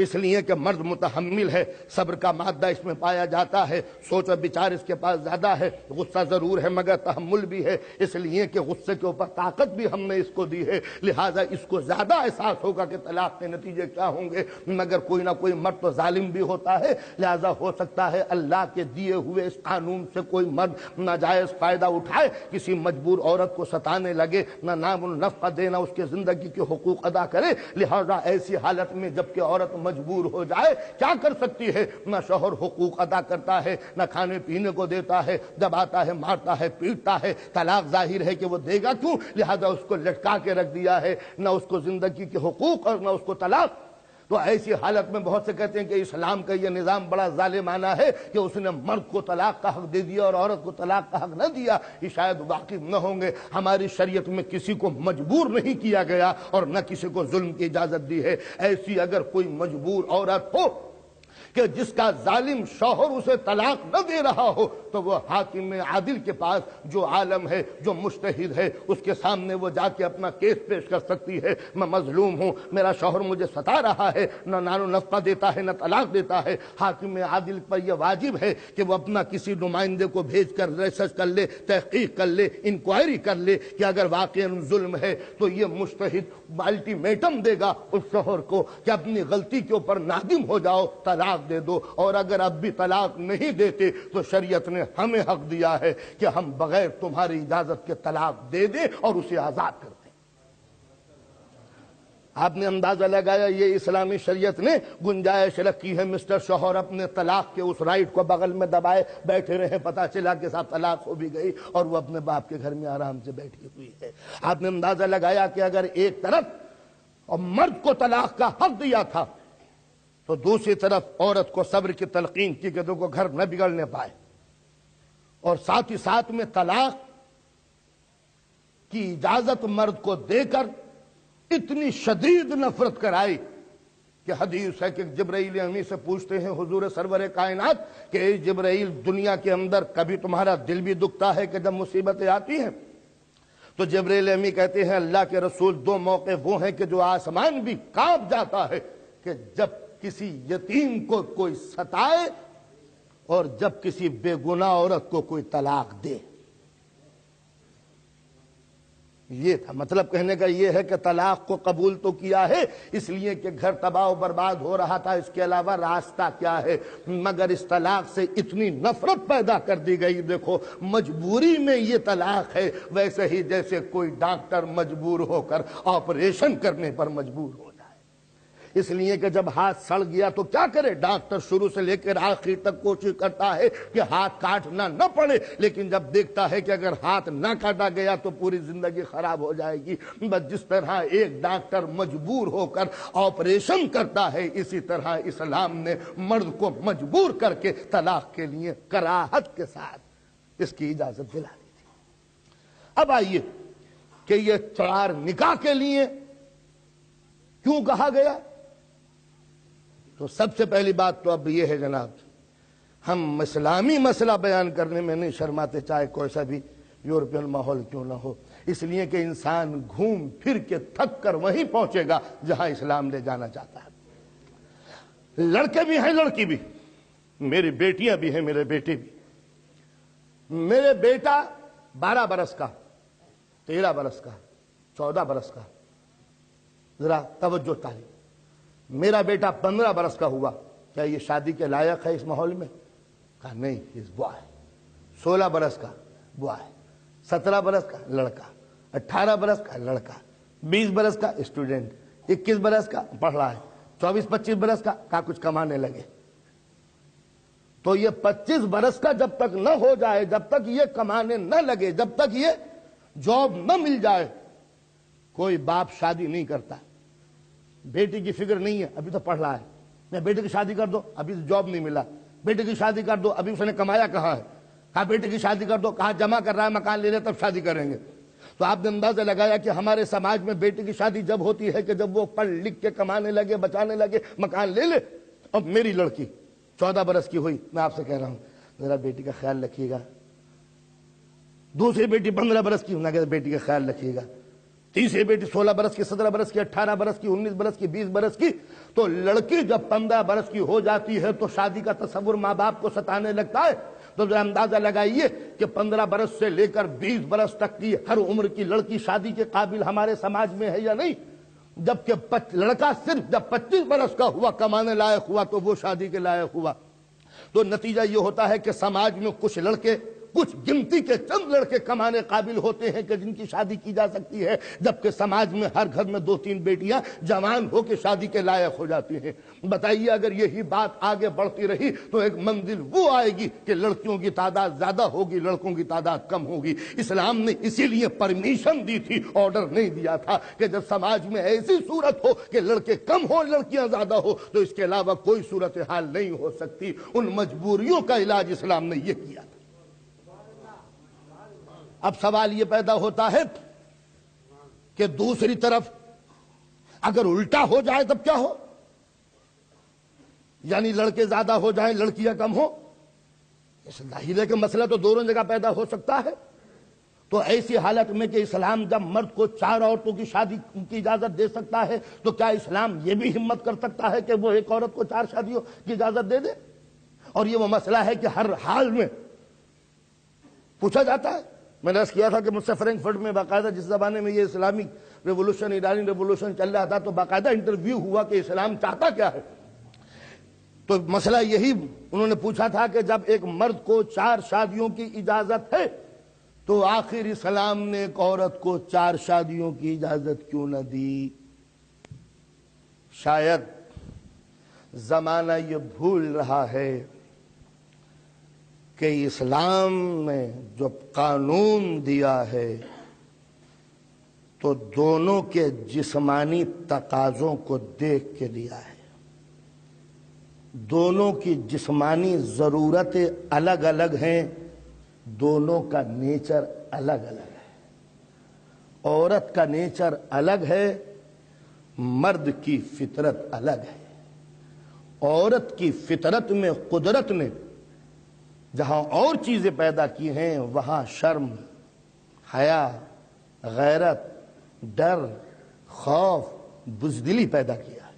اس لیے کہ مرد متحمل ہے، صبر کا مادہ اس میں پایا جاتا ہے، سوچ و بچار اس کے پاس زیادہ ہے، غصہ ضرور ہے مگر تحمل بھی ہے، اس لیے کہ غصے کے اوپر طاقت بھی ہم نے اس کو دی ہے، لہذا اس کو زیادہ احساس ہوگا کہ طلاق کے نتیجے کیا ہوں گے، مگر کوئی نہ کوئی مرد تو ظالم بھی ہوتا ہے، لہذا ہو سکتا ہے اللہ کے دیے ہوئے اس قانون سے کوئی مرد ناجائز فائدہ اٹھائے، کسی مجبور عورت کو ستانے لگے، نہ نام النفقہ دینا اس کے زندگی کے حقوق ادا کرے، لہذا ایسی حالت میں جبکہ عورت مجبور ہو جائے کیا کر سکتی ہے؟ نہ شوہر حقوق ادا کرتا ہے، نہ کھانے پینے کو دیتا ہے، جب آتا ہے مارتا ہے، پیٹتا ہے، طلاق ظاہر ہے کہ وہ دے گا کیوں، لہذا اس کو لٹکا کے رکھ دیا ہے، نہ اس کو زندگی کے حقوق اور نہ اس کو طلاق۔ تو ایسی حالت میں بہت سے کہتے ہیں کہ اسلام کا یہ نظام بڑا ظالمانہ ہے کہ اس نے مرد کو طلاق کا حق دے دیا اور عورت کو طلاق کا حق نہ دیا، یہ شاید واقف نہ ہوں گے۔ ہماری شریعت میں کسی کو مجبور نہیں کیا گیا اور نہ کسی کو ظلم کی اجازت دی ہے۔ ایسی اگر کوئی مجبور عورت ہو کہ جس کا ظالم شوہر اسے طلاق نہ دے رہا ہو تو وہ حاکم عادل کے پاس جو عالم ہے، جو مجتہد ہے، اس کے سامنے وہ جا کے اپنا کیس پیش کر سکتی ہے، میں مظلوم ہوں، میرا شوہر مجھے ستا رہا ہے، نہ نان و نفقہ دیتا ہے نہ طلاق دیتا ہے۔ حاکم عادل پر یہ واجب ہے کہ وہ اپنا کسی نمائندے کو بھیج کر ریسرچ کر لے، تحقیق کر لے، انکوائری کر لے کہ اگر واقعا ظلم ہے تو یہ مجتہد الٹیمیٹم دے گا اس شوہر کو کہ اپنی غلطی کے اوپر نادم ہو جاؤ، طلاق دے دو، اور اگر اب بھی طلاق نہیں دیتے تو شریعت نے ہمیں حق دیا ہے کہ ہم بغیر تمہاری اجازت کے طلاق دے دیں اور اسے آزاد کر دیں۔ آپ نے اندازہ لگایا یہ اسلامی شریعت نے گنجائش رکھی ہے مسٹر شوہر اپنے طلاق کے اس رائٹ کو بغل میں دبائے بیٹھے رہے، پتا چلا کہ صاحب طلاق ہو بھی گئی اور وہ اپنے باپ کے گھر میں آرام سے بیٹھی ہوئی ہے۔ آپ نے اندازہ لگایا کہ اگر ایک طرف اور مرد کو طلاق کا حق دیا تھا تو دوسری طرف عورت کو صبر کی تلقین کی کہ دیکھو گھر نہ بگڑنے پائے، اور ساتھ ہی ساتھ میں طلاق کی اجازت مرد کو دے کر اتنی شدید نفرت کرائی کہ حدیث ہے کہ جبرائیل امی سے پوچھتے ہیں حضور سرور کائنات کہ اے جبرائیل دنیا کے اندر کبھی تمہارا دل بھی دکھتا ہے کہ جب مصیبتیں آتی ہیں؟ تو جبرائیل امی کہتے ہیں اللہ کے رسول دو موقع وہ ہیں کہ جو آسمان بھی کانپ جاتا ہے کہ جب کسی یتیم کو کوئی ستائے اور جب کسی بے گناہ عورت کو کوئی طلاق دے۔ یہ تھا مطلب کہنے کا، یہ ہے کہ طلاق کو قبول تو کیا ہے اس لیے کہ گھر تباہ و برباد ہو رہا تھا، اس کے علاوہ راستہ کیا ہے، مگر اس طلاق سے اتنی نفرت پیدا کر دی گئی۔ دیکھو مجبوری میں یہ طلاق ہے، ویسے ہی جیسے کوئی ڈاکٹر مجبور ہو کر آپریشن کرنے پر مجبور ہو جائے، اس لیے کہ جب ہاتھ سڑ گیا تو کیا کرے ڈاکٹر، شروع سے لے کر آخر تک کوشش کرتا ہے کہ ہاتھ کاٹنا نہ پڑے، لیکن جب دیکھتا ہے کہ اگر ہاتھ نہ کاٹا گیا تو پوری زندگی خراب ہو جائے گی۔ بس جس طرح ایک ڈاکٹر مجبور ہو کر آپریشن کرتا ہے، اسی طرح اسلام نے مرد کو مجبور کر کے طلاق کے لیے کراہت کے ساتھ اس کی اجازت دلا دی تھی۔ اب آئیے کہ یہ 4 نکاح کے لیے کیوں کہا گیا؟ تو سب سے پہلی بات تو اب یہ ہے جناب، ہم اسلامی مسئلہ بیان کرنے میں نہیں شرماتے، چاہے کوئی سا بھی یورپین ماحول کیوں نہ ہو، اس لیے کہ انسان گھوم پھر کے تھک کر وہیں پہنچے گا جہاں اسلام لے جانا چاہتا ہے۔ لڑکے بھی ہیں، لڑکی بھی، میری بیٹیاں بھی ہیں، میرے بیٹے بھی۔ میرے بیٹا 12 برس کا، 13 برس کا، 14 برس کا، ذرا توجہ تعلیم۔ میرا بیٹا 15 برس کا ہوا، کیا یہ شادی کے لائق ہے اس ماحول میں؟ کہا نہیں، اس بوائے۔ 16 برس کا بوائے، 17 برس کا لڑکا، 18 برس کا لڑکا، 20 برس کا اسٹوڈنٹ، 21 برس کا پڑھ رہا ہے، 24-25 برس کا کہا کچھ کمانے لگے۔ تو یہ 25 برس کا جب تک نہ ہو جائے، جب تک یہ کمانے نہ لگے، جب تک یہ جاب نہ مل جائے، کوئی باپ شادی نہیں کرتا۔ بیٹی کی فکر نہیں ہے، ابھی تو پڑھ رہا ہے، میں بیٹے کی شادی کر دو، ابھی جاب نہیں ملا، بیٹے کی شادی کر دو، ابھی اس نے کمایا کہاں ہے، کہا بیٹے کی شادی کر دو، کہا جمع کر رہا ہے، مکان لے لے تب شادی کریں گے۔ تو آپ نے اندازہ لگایا کہ ہمارے سماج میں بیٹے کی شادی جب ہوتی ہے کہ جب وہ پڑھ لکھ کے کمانے لگے، بچانے لگے، مکان لے لے۔ اب میری لڑکی 14 برس کی ہوئی، میں آپ سے کہہ رہا ہوں ذرا بیٹی کا خیال رکھیے گا۔ دوسری بیٹی 15 برس کی، میں کہتا بیٹی کا خیال رکھیے گا۔ تیسری بیٹی 16 برس کی، 17 برس کی، 18 برس کی، 19 برس کی، 20 برس کی۔ تو لڑکی جب 15 برس کی ہو جاتی ہے تو شادی کا تصور ماں باپ کو ستانے لگتا ہے۔ تو ذرا اندازہ لگائیے کہ 15 برس سے لے کر 20 برس تک کی ہر عمر کی لڑکی شادی کے قابل ہمارے سماج میں ہے یا نہیں؟ جبکہ لڑکا صرف جب 25 برس کا ہوا، کمانے لائق ہوا، تو وہ شادی کے لائق ہوا۔ تو نتیجہ یہ ہوتا ہے کہ سماج میں کچھ لڑکے، کچھ گنتی کے چند لڑکے کمانے قابل ہوتے ہیں کہ جن کی شادی کی جا سکتی ہے، جبکہ سماج میں ہر گھر میں 2-3 بیٹیاں جوان ہو کے شادی کے لائق ہو جاتی ہیں۔ بتائیے اگر یہی بات آگے بڑھتی رہی تو ایک منزل وہ آئے گی کہ لڑکیوں کی تعداد زیادہ ہوگی، لڑکوں کی تعداد کم ہوگی۔ اسلام نے اسی لیے پرمیشن دی تھی، آرڈر نہیں دیا تھا کہ جب سماج میں ایسی صورت ہو کہ لڑکے کم ہو، لڑکیاں زیادہ ہو، تو اس کے علاوہ کوئی صورتحال نہیں ہو سکتی۔ ان مجبوریوں کا علاج اسلام نے یہ کیا تھا۔ اب سوال یہ پیدا ہوتا ہے کہ دوسری طرف اگر الٹا ہو جائے تب کیا ہو؟ یعنی لڑکے زیادہ ہو جائیں، لڑکیاں کم ہو، اس ظاہر ہے کہ مسئلہ تو دونوں جگہ پیدا ہو سکتا ہے۔ تو ایسی حالت میں کہ اسلام جب مرد کو 4 عورتوں کی شادی کی اجازت دے سکتا ہے تو کیا اسلام یہ بھی ہمت کر سکتا ہے کہ وہ ایک عورت کو 4 شادیوں کی اجازت دے دے؟ اور یہ وہ مسئلہ ہے کہ ہر حال میں پوچھا جاتا ہے۔ میں نے عرض کیا تھا کہ مجھ سے فرینکفرٹ میں باقاعدہ جس زمانے میں یہ اسلامک ریولوشن، ایرانی ریولوشن چل رہا تھا، تو باقاعدہ انٹرویو ہوا کہ اسلام چاہتا کیا ہے۔ تو مسئلہ یہی انہوں نے پوچھا تھا کہ جب ایک مرد کو 4 شادیوں کی اجازت ہے تو آخر اسلام نے ایک عورت کو 4 شادیوں کی اجازت کیوں نہ دی؟ شاید زمانہ یہ بھول رہا ہے کہ اسلام نے جو قانون دیا ہے تو دونوں کے جسمانی تقاضوں کو دیکھ کے دیا ہے۔ دونوں کی جسمانی ضرورتیں الگ الگ ہیں، دونوں کا نیچر الگ الگ ہے۔ عورت کا نیچر الگ ہے، مرد کی فطرت الگ ہے۔ عورت کی فطرت میں قدرت نے جہاں اور چیزیں پیدا کی ہیں وہاں شرم، حیا، غیرت، ڈر، خوف، بزدلی پیدا کیا ہے۔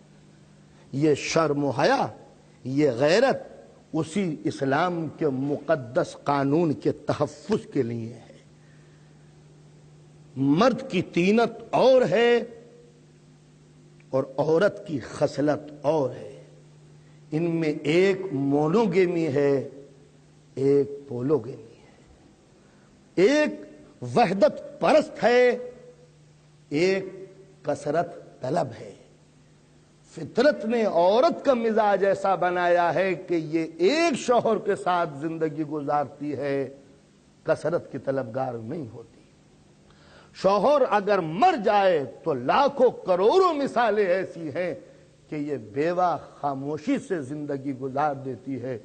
یہ شرم و حیا، یہ غیرت اسی اسلام کے مقدس قانون کے تحفظ کے لیے ہے۔ مرد کی طینت اور ہے اور عورت کی خصلت اور ہے۔ ان میں ایک مونوگیمی ہے، ایک پولوگیمی ہے۔ ایک وحدت پرست ہے، ایک کثرت طلب ہے۔ فطرت نے عورت کا مزاج ایسا بنایا ہے کہ یہ ایک شوہر کے ساتھ زندگی گزارتی ہے، کثرت کی طلبگار نہیں ہوتی۔ شوہر اگر مر جائے تو لاکھوں کروڑوں مثالیں ایسی ہیں کہ یہ بیوہ خاموشی سے زندگی گزار دیتی ہے،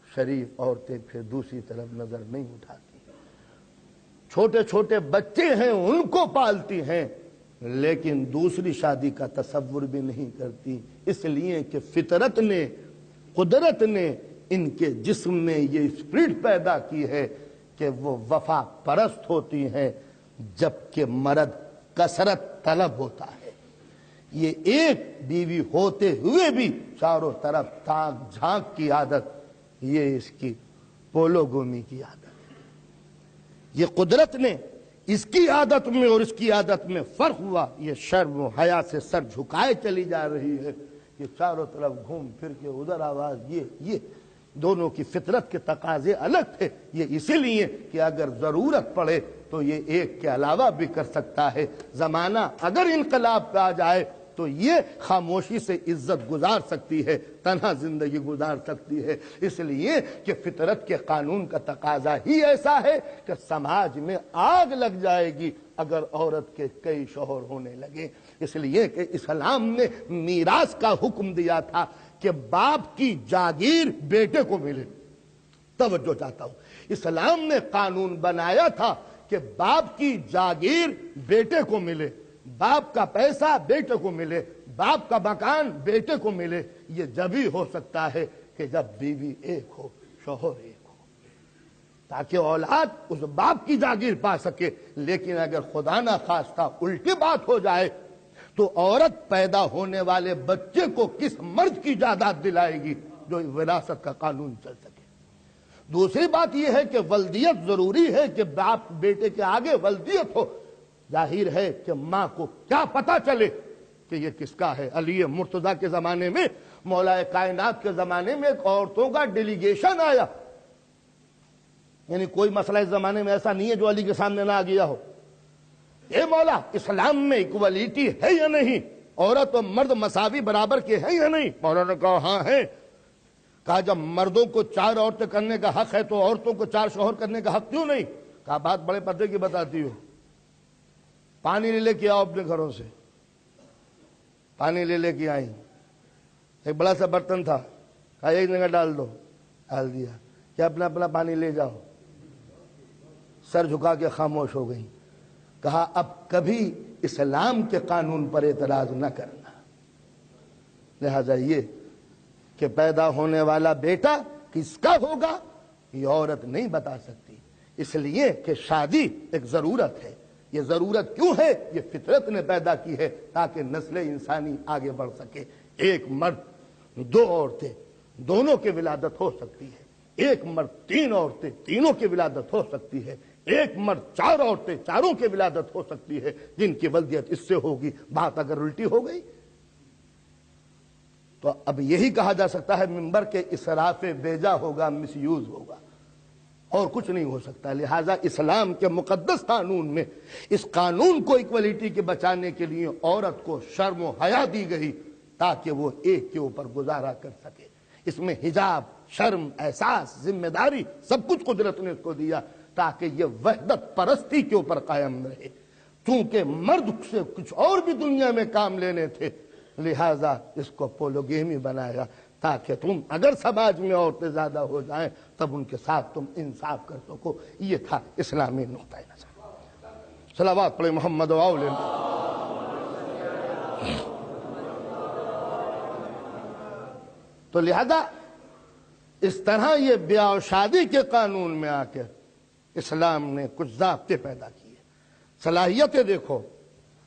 شریف عورتیں پھر دوسری طرف نظر نہیں اٹھاتی۔ چھوٹے چھوٹے بچے ہیں ان کو پالتی ہیں، لیکن دوسری شادی کا تصور بھی نہیں کرتی، اس لیے کہ فطرت نے، قدرت نے ان کے جسم میں یہ اسپرٹ پیدا کی ہے کہ وہ وفا پرست ہوتی ہیں، جبکہ مرد کثرت طلب ہوتا ہے۔ یہ ایک بیوی ہوتے ہوئے بھی چاروں طرف تاک جھانک کی عادت، یہ اس کی پولوگومی کی عادت ہے۔ یہ قدرت نے اس کی عادت میں اور اس کی عادت میں فرق ہوا، یہ شرم و حیا سے سر جھکائے چلی جا رہی ہے، یہ چاروں طرف گھوم پھر کے ادھر آواز، یہ دونوں کی فطرت کے تقاضے الگ تھے۔ یہ اسی لیے کہ اگر ضرورت پڑے تو یہ ایک کے علاوہ بھی کر سکتا ہے، زمانہ اگر انقلاب پہ آ جائے تو یہ خاموشی سے عزت گزار سکتی ہے، تنہا زندگی گزار سکتی ہے، اس لیے کہ فطرت کے قانون کا تقاضا ہی ایسا ہے کہ سماج میں آگ لگ جائے گی اگر عورت کے کئی شوہر ہونے لگے۔ اس لیے کہ اسلام نے میراث کا حکم دیا تھا کہ باپ کی جاگیر بیٹے کو ملے۔ توجہ چاہتا ہوں، اسلام نے قانون بنایا تھا کہ باپ کی جاگیر بیٹے کو ملے، باپ کا پیسہ بیٹے کو ملے، باپ کا مکان بیٹے کو ملے۔ یہ جب ہی ہو سکتا ہے کہ جب بیوی ایک ہو، شوہر ایک ہو، تاکہ اولاد اس باپ کی جاگیر پا سکے۔ لیکن اگر خدا نہ خواستہ الٹی بات ہو جائے تو عورت پیدا ہونے والے بچے کو کس مرد کی جائیداد دلائے گی جو وراثت کا قانون چل سکے؟ دوسری بات یہ ہے کہ ولدیت ضروری ہے کہ باپ بیٹے کے آگے ولدیت ہو۔ ظاہر ہے کہ ماں کو کیا پتا چلے کہ یہ کس کا ہے؟ علی مرتضیٰ کے زمانے میں، مولا کائنات کے زمانے میں ایک عورتوں کا ڈیلیگیشن آیا، یعنی کوئی مسئلہ اس زمانے میں ایسا نہیں ہے جو علی کے سامنے نہ آ گیا ہو۔ اے مولا، اسلام میں ایکولیٹی ہے یا نہیں؟ عورت و مرد مساوی برابر کے ہیں یا نہیں؟ مولا نے کہا ہاں ہے۔ کہا جب مردوں کو 4 عورتیں کرنے کا حق ہے تو عورتوں کو 4 شوہر کرنے کا حق کیوں نہیں؟ کہا بات بڑے پردے کی بتاتی ہو، پانی لے کے آؤ اپنے گھروں سے۔ پانی لے کے آئیں، ایک بڑا سا برتن تھا، کہا ایک جگہ ڈال دو، ڈال دیا، کہ اپنا اپنا پانی لے جاؤ۔ سر جھکا کے خاموش ہو گئی۔ کہا اب کبھی اسلام کے قانون پر اعتراض نہ کرنا، لہذا یہ کہ پیدا ہونے والا بیٹا کس کا ہوگا یہ عورت نہیں بتا سکتی، اس لیے کہ شادی ایک ضرورت ہے۔ یہ ضرورت کیوں ہے؟ یہ فطرت نے پیدا کی ہے تاکہ نسل انسانی آگے بڑھ سکے۔ ایک مرد 2 عورتیں دونوں کی ولادت ہو سکتی ہے، ایک مرد 3 عورتیں تینوں کی ولادت ہو سکتی ہے، ایک مرد 4 عورتیں چاروں کی ولادت ہو سکتی ہے، جن کی ولدیت اس سے ہوگی۔ بات اگر الٹی ہو گئی تو اب یہی کہا جا سکتا ہے منبر کے اسراف بیجا ہوگا، مس یوز ہوگا، اور کچھ نہیں ہو سکتا۔ لہٰذا اسلام کے مقدس قانون میں اس قانون کو ایکولیٹی کے بچانے کے لیے عورت کو شرم و حیا دی گئی تاکہ وہ ایک کے اوپر گزارا کر سکے۔ اس میں حجاب، شرم، احساس، ذمہ داری سب کچھ قدرت نے اس کو دیا تاکہ یہ وحدت پرستی کے اوپر قائم رہے۔ چونکہ مرد سے کچھ اور بھی دنیا میں کام لینے تھے، لہٰذا اس کو پولوگیمی بنایا تاکہ تم اگر سماج میں عورتیں زیادہ ہو جائیں تب ان کے ساتھ تم انصاف کر سکو۔ یہ تھا اسلامی نقطہ نظر۔ صلوات پڑھیں محمد و آل تو لہذا اس طرح یہ بیاہ و شادی کے قانون میں آ کے اسلام نے کچھ ضابطے پیدا کیے۔ صلاحیتیں دیکھو،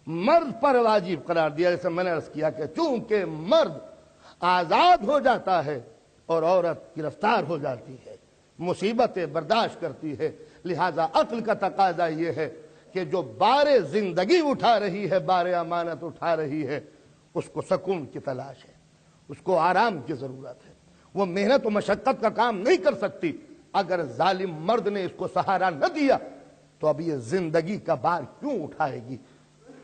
مرد پر واجب قرار دیا، جیسے میں نے عرض کیا کہ چونکہ مرد آزاد ہو جاتا ہے اور عورت گرفتار ہو جاتی ہے، مصیبتیں برداشت کرتی ہے، لہذا عقل کا تقاضا یہ ہے کہ جو بار زندگی اٹھا رہی ہے، بار امانت اٹھا رہی ہے، اس کو سکون کی تلاش ہے، اس کو آرام کی ضرورت ہے۔ وہ محنت و مشقت کا کام نہیں کر سکتی۔ اگر ظالم مرد نے اس کو سہارا نہ دیا تو اب یہ زندگی کا بار کیوں اٹھائے گی؟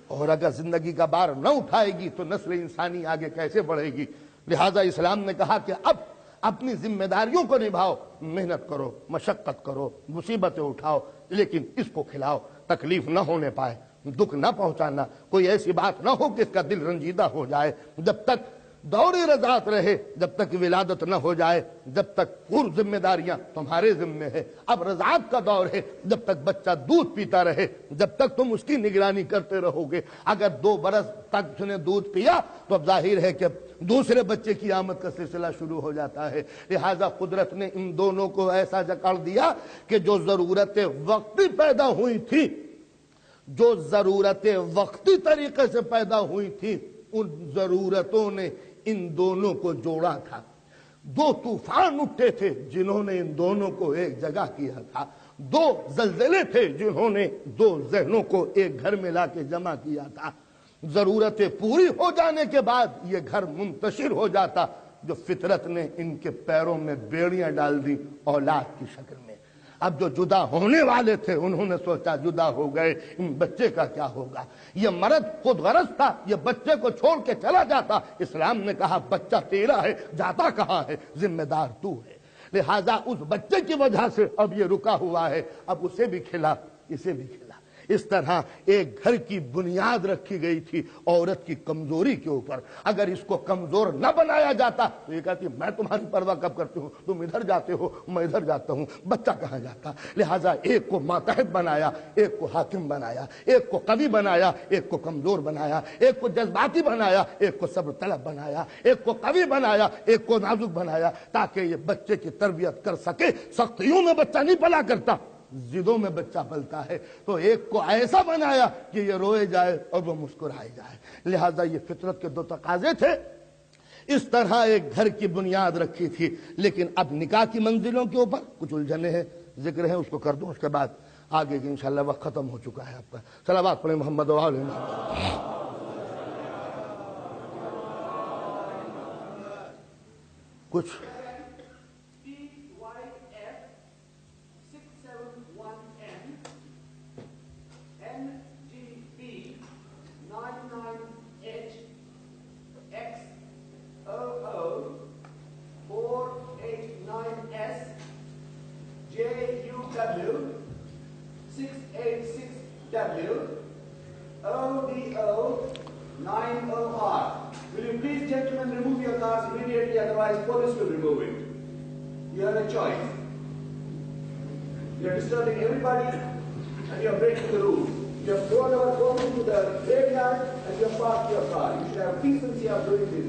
اور اگر زندگی کا بار نہ اٹھائے گی تو نسل انسانی آگے کیسے بڑھے گی؟ لہذا اسلام نے کہا کہ اب اپنی ذمہ داریوں کو نبھاؤ، محنت کرو، مشقت کرو، مصیبتیں اٹھاؤ، لیکن اس کو کھلاؤ، تکلیف نہ ہونے پائے، دکھ نہ پہنچانا، کوئی ایسی بات نہ ہو کہ اس کا دل رنجیدہ ہو جائے۔ جب تک دور رضاعت رہے جب تک ولادت نہ ہو جائے، جب تک پور ذمہ داریاں تمہارے ذمے ہے۔ اب رضاعت کا دور ہے، جب تک بچہ دودھ پیتا رہے، جب تک تم اس کی نگرانی کرتے رہو گے۔ اگر 2 برس تک اس نے دودھ پیا تو اب ظاہر ہے کہ دوسرے بچے کی آمد کا سلسلہ شروع ہو جاتا ہے۔ لہذا قدرت نے ان دونوں کو ایسا جکڑ دیا کہ جو ضرورت وقتی پیدا ہوئی تھی، جو ضرورت وقتی طریقے سے پیدا ہوئی تھی، ان ضرورتوں نے ان دونوں کو جوڑا تھا۔ 2 طوفان اٹھے تھے جنہوں نے ان دونوں کو ایک جگہ کیا تھا۔ 2 زلزلے تھے جنہوں نے 2 ذہنوں کو ایک گھر میں لا کے جمع کیا تھا۔ ضرورتیں پوری ہو جانے کے بعد یہ گھر منتشر ہو جاتا، جو فطرت نے ان کے پیروں میں بیڑیاں ڈال دی اولاد کی شکل میں۔ اب جو جدا ہونے والے تھے انہوں نے سوچا جدا ہو گئے، ان بچے کا کیا ہوگا؟ یہ مرد خود غرض تھا، یہ بچے کو چھوڑ کے چلا جاتا۔ اسلام نے کہا بچہ تیرا ہے، جاتا کہاں ہے؟ ذمہ دار تو ہے۔ لہذا اس بچے کی وجہ سے اب یہ رکا ہوا ہے، اب اسے بھی کھلا، اسے بھی کھلا۔ اس طرح ایک گھر کی بنیاد رکھی گئی تھی عورت کی کمزوری کے اوپر۔ اگر اس کو کمزور نہ بنایا جاتا تو یہ کہتی میں تمہاری پرواہ کب کرتی ہوں، تم ادھر جاتے ہو میں ادھر جاتا ہوں، بچہ کہاں جاتا؟ لہٰذا ایک کو ماتحت بنایا، ایک کو حاکم بنایا، ایک کو قوی بنایا، ایک کو کمزور بنایا، ایک کو جذباتی بنایا، ایک کو صبر طلب بنایا، ایک کو قوی بنایا، ایک کو نازک بنایا، تاکہ یہ بچے کی تربیت کر سکے۔ سختیوں میں بچہ نہیں پلا کرتا، ضدوں میں بچہ پلتا ہے۔ تو ایک کو ایسا بنایا کہ یہ روئے جائے اور وہ مسکرائے جائے۔ لہذا یہ فطرت کے 2 تقاضے تھے۔ اس طرح ایک گھر کی بنیاد رکھی تھی۔ لیکن اب نکاح کی منزلوں کے اوپر کچھ الجھنے ہیں، ذکر ہیں، اس کو کر دوں، اس کے بعد آگے کی انشاءاللہ وقت ختم ہو چکا ہے آپ کا۔ صلوات پڑھیں محمد و آل محمد۔ کچھ Will you please, gentlemen, remove your cards immediately, otherwise police will remove it. You have a choice. You are disturbing everybody and you are breaking the rules. You have gone into the graveyard and you have parked your car. You should have decency of doing this.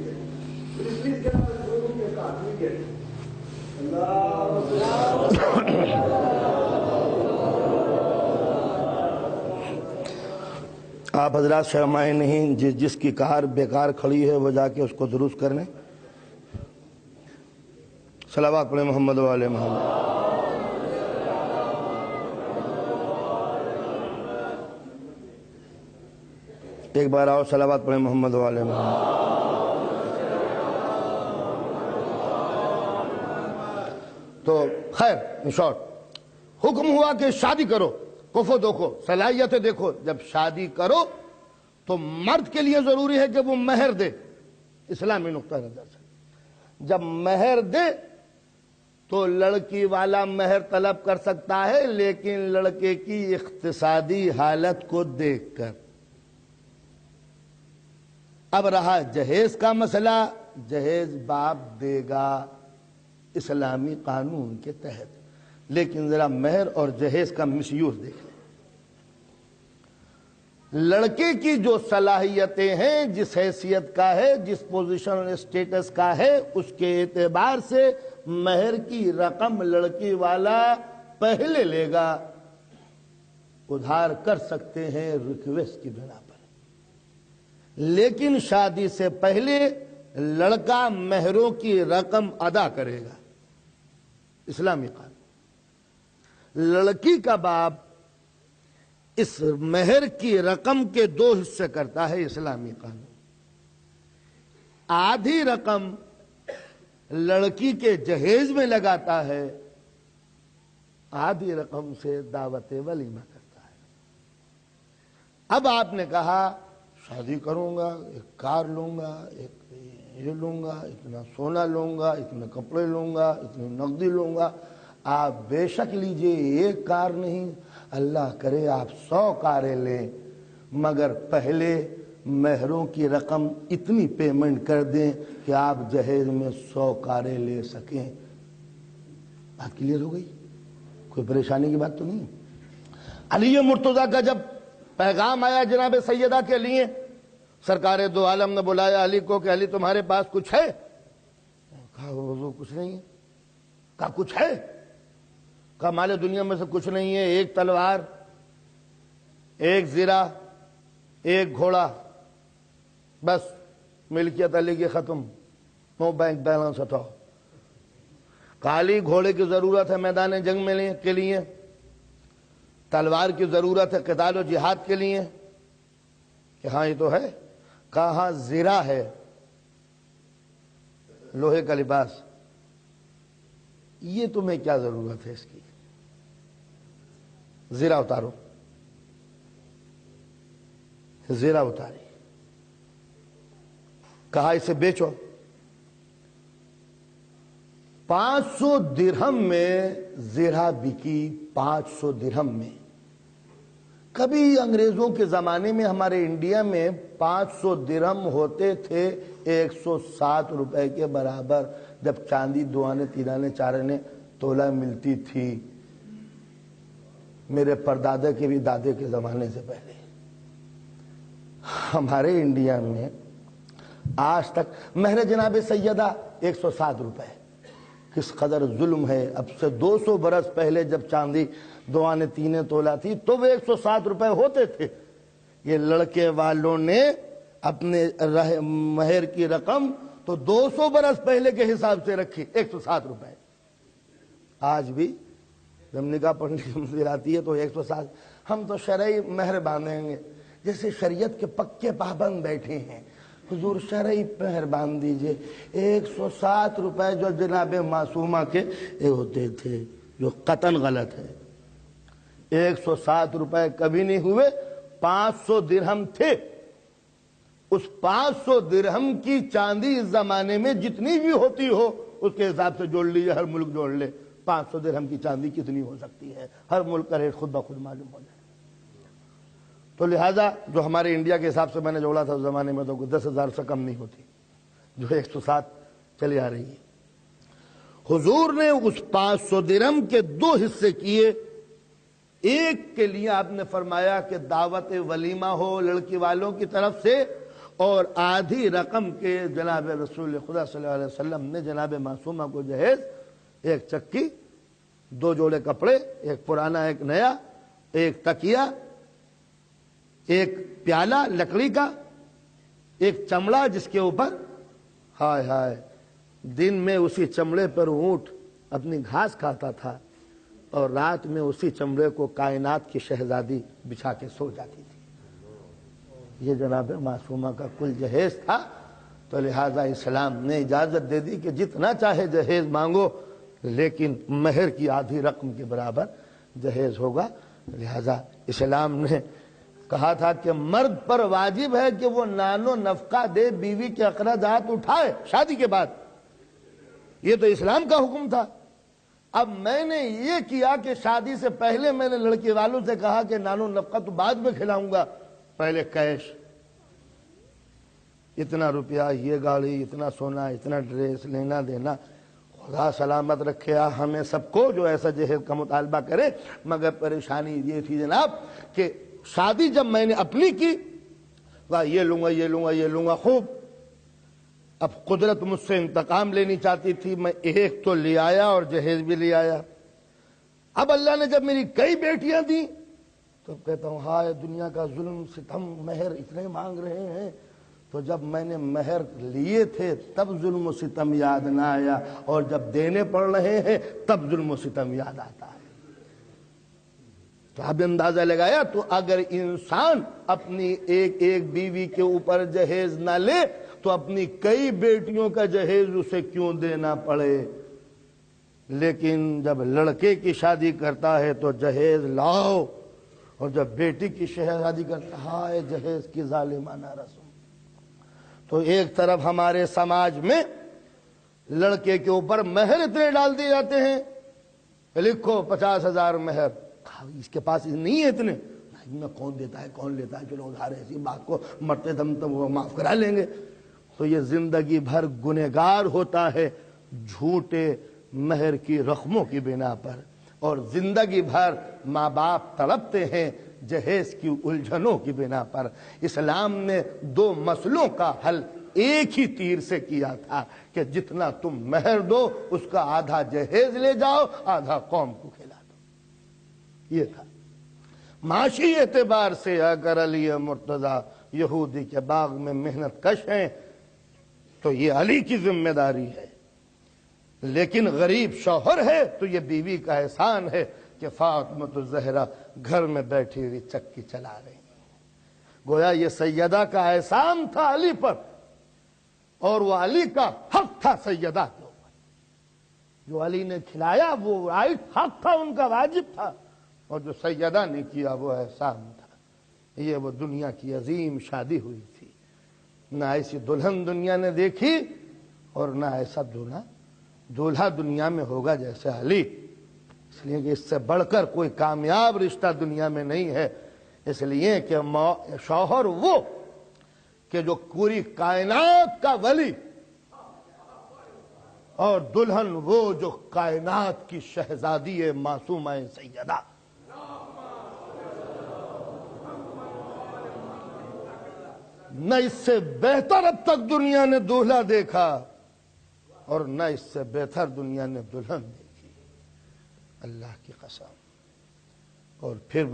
Will you please get up and remove your cards immediately? آپ حضرات شرمائے نہیں، جس کی کار بیکار کھڑی ہے وہ جا کے اس کو درست کرنے۔ صلوات پڑھیں محمد و آل محمد۔ ایک بار آؤ، صلوات پڑھیں محمد و آل محمد۔ تو خیر ان شارٹ حکم ہوا کہ شادی کرو، کفو دیکھو، صلاحیتیں دیکھو۔ جب شادی کرو تو مرد کے لیے ضروری ہے کہ وہ مہر دے، اسلامی نقطہ نظر سے۔ جب مہر دے تو لڑکی والا مہر طلب کر سکتا ہے، لیکن لڑکے کی اقتصادی حالت کو دیکھ کر۔ اب رہا جہیز کا مسئلہ، جہیز باپ دے گا اسلامی قانون کے تحت، لیکن ذرا مہر اور جہیز کا مس یوز دیکھ لیں۔ لڑکے کی جو صلاحیتیں ہیں، جس حیثیت کا ہے، جس پوزیشن اور اسٹیٹس کا ہے، اس کے اعتبار سے مہر کی رقم لڑکی والا پہلے لے گا، ادھار کر سکتے ہیں ریکویسٹ کی بنا پر، لیکن شادی سے پہلے لڑکا مہروں کی رقم ادا کرے گا، اسلامی قانون۔ لڑکی کا باپ اس مہر کی رقم کے 2 حصے کرتا ہے، اسلامی قانون۔ آدھی رقم لڑکی کے جہیز میں لگاتا ہے، آدھی رقم سے دعوت ولیمہ کرتا ہے۔ اب آپ نے کہا شادی کروں گا، ایک کار لوں گا، ایک یہ لوں گا، اتنا سونا لوں گا، اتنے کپڑے لوں گا، اتنی نقدی لوں گا۔ آپ بے شک لیجئے، ایک کار نہیں، اللہ کرے آپ 100 کاریں لیں، مگر پہلے مہروں کی رقم اتنی پیمنٹ کر دیں کہ آپ جہیز میں 100 کاریں لے سکیں۔ بات کلیئر ہو گئی؟ کوئی پریشانی کی بات تو نہیں؟ علی مرتضیٰ کا جب پیغام آیا جناب سیدہ کے لیے، سرکار دو عالم نے بلایا علی کو کہ علی تمہارے پاس کچھ ہے؟ کہا حضور کچھ نہیں ہے۔ کہا کچھ ہے؟ کہا مال دنیا میں سے کچھ نہیں ہے، ایک تلوار، ایک زرہ، ایک گھوڑا، بس ملکیت علی کی ختم، نو بینک بیلنس ہٹاؤ۔ کالی گھوڑے کی ضرورت ہے میدان جنگ میں کے لیے، تلوار کی ضرورت ہے قتال و جہاد کے لیے، کہ ہاں یہ تو ہے۔ کہاں زرہ ہے، لوہے کا لباس، یہ تمہیں کیا ضرورت ہے اس کی، زرہ اتارو۔ زرہ اتاری، کہا اسے بیچو۔ 500 درہم میں زرہ بکی، 500 درہم میں۔ کبھی انگریزوں کے زمانے میں ہمارے انڈیا میں 500 درہم ہوتے تھے 107 روپے کے برابر، جب چاندی 2 آنے 3 آنے 4 آنے تولہ ملتی تھی، میرے پردادے کے بھی دادے کے زمانے سے پہلے۔ ہمارے انڈیا میں آج تک مہر جناب سیدہ 107 روپے، کس قدر ظلم ہے۔ اب سے 200 برس پہلے جب چاندی 2 آنے 3 آنے تولہ تھی تو وہ 107 روپے ہوتے تھے۔ یہ لڑکے والوں نے اپنے مہر کی رقم تو 200 برس پہلے کے حساب سے رکھی، 107 روپے۔ آج بھی جب نکاح پڑھنے کی منزل آتی ہے تو 107، ہم تو شرعی مہر باندھیں گے، جیسے شریعت کے پکے پابند بیٹھے ہیں۔ حضور شرعی مہر باندھ دیجئے۔ 107 روپے جو جناب معصومہ کے ہوتے تھے، جو قطعاً غلط ہے۔ 107 روپے کبھی نہیں ہوئے، 500 درہم تھے۔ اس 500 درہم کی چاندی اس زمانے میں جتنی بھی ہوتی ہو اس کے حساب سے جوڑ لیجیے، ہر ملک جوڑ لے 500 درہم کی چاندی کتنی ہو سکتی ہے، ہر ملک کا ریٹ خود بخود معلوم ہو جائے۔ تو لہذا جو ہمارے انڈیا کے حساب سے میں نے جوڑا تھا اس زمانے میں تو 10,000 سے کم نہیں ہوتی، جو 107 چلی آ رہی ہے۔ حضور نے اس 500 درہم کے 2 حصے کیے۔ ایک کے لیے آپ نے فرمایا کہ دعوت ولیمہ ہو لڑکی والوں کی طرف سے، اور آدھی رقم کے جناب رسول خدا صلی اللہ علیہ وسلم نے جناب معصومہ کو جہیز، ایک چکی، 2 جوڑے کپڑے، ایک پرانا ایک نیا، ایک تکیہ، ایک پیالہ لکڑی کا، ایک چمڑا جس کے اوپر ہائے ہائے دن میں اسی چمڑے پر اونٹ اپنی گھاس کھاتا تھا، اور رات میں اسی چمڑے کو کائنات کی شہزادی بچھا کے سو جاتی تھی۔ یہ جناب معصومہ کا کل جہیز تھا۔ تو لہٰذا اسلام نے اجازت دے دی کہ جتنا چاہے جہیز مانگو، لیکن مہر کی آدھی رقم کے برابر جہیز ہوگا۔ لہٰذا اسلام نے کہا تھا کہ مرد پر واجب ہے کہ وہ نان و نفقہ دے، بیوی کے اخراجات اٹھائے شادی کے بعد۔ یہ تو اسلام کا حکم تھا۔ اب میں نے یہ کیا کہ شادی سے پہلے میں نے لڑکی والوں سے کہا کہ نان و نفقہ تو بعد میں کھلاؤں گا، پہلے کیش، اتنا روپیہ، یہ گاڑی، اتنا سونا، اتنا ڈریس، لینا دینا۔ خدا سلامت رکھے ہمیں سب کو جو ایسا جہیز کا مطالبہ کرے، مگر پریشانی یہ تھی جناب کہ شادی جب میں نے اپنی کی، یہ لوں گا یہ لوں گا یہ لوں گا خوب، اب قدرت مجھ سے انتقام لینی چاہتی تھی، میں ایک تو لے آیا اور جہیز بھی لے آیا۔ اب اللہ نے جب میری کئی بیٹیاں دی تو کہتا ہوں ہائے دنیا کا ظلم ستم، مہر اتنے مانگ رہے ہیں، تو جب میں نے مہر لیے تھے تب ظلم و ستم یاد نہ آیا، اور جب دینے پڑ رہے ہیں تب ظلم و ستم یاد آتا ہے۔ تو اب اندازہ لگایا، تو اگر انسان اپنی ایک ایک بیوی کے اوپر جہیز نہ لے تو اپنی کئی بیٹیوں کا جہیز اسے کیوں دینا پڑے۔ لیکن جب لڑکے کی شادی کرتا ہے تو جہیز لاؤ، اور جب بیٹی کی شادی کرتا ہے ہائے جہیز کی ظالمانہ رسم۔ تو ایک طرف ہمارے سماج میں لڑکے کے اوپر مہر اتنے ڈال دیے جاتے ہیں، لکھو 50,000 مہر، اس کے پاس نہیں ہے اتنے، میں کون دیتا ہے کون لیتا ہے، چلو ادھار ایسی بات کو مرتے دم تو وہ معاف کرا لیں گے. تو یہ زندگی بھر گنہگار ہوتا ہے جھوٹے مہر کی رقموں کی بنا پر، اور زندگی بھر ماں باپ تڑپتے ہیں جہیز کی الجھنوں کی بنا پر. اسلام نے دو مسئلوں کا حل ایک ہی تیر سے کیا تھا کہ جتنا تم مہر دو اس کا آدھا جہیز لے جاؤ، آدھا قوم کو کھلا دو. یہ تھا. معاشی اعتبار سے اگر علی مرتضیٰ یہودی کے باغ میں محنت کش ہیں تو یہ علی کی ذمہ داری ہے، لیکن غریب شوہر ہے تو یہ بیوی کا احسان ہے کہ فاطمۃ الزہرا گھر میں بیٹھی ہوئی چکی چلا رہی. گویا یہ سیدہ کا احسان تھا علی پر، اور وہ علی کا حق تھا سیدہ کے اوپر. جو علی نے کھلایا وہ رائٹ حق تھا، ان کا واجب تھا، اور جو سیدہ نے کیا وہ احسان تھا. یہ وہ دنیا کی عظیم شادی ہوئی تھی. نہ ایسی دلہن دنیا نے دیکھی اور نہ ایسا دولہا دنیا میں ہوگا جیسے علی. اس لیے کہ اس سے بڑھ کر کوئی کامیاب رشتہ دنیا میں نہیں ہے. اس لیے کہ شوہر وہ کہ جو پوری کائنات کا ولی، اور دلہن وہ جو کائنات کی شہزادی معصومہ سیدہ. نہ اس سے بہتر اب تک دنیا نے دولہا دیکھا اور نہ اس سے بہتر دنیا نے دلہن دیکھی، اللہ کی قسم. اور پھر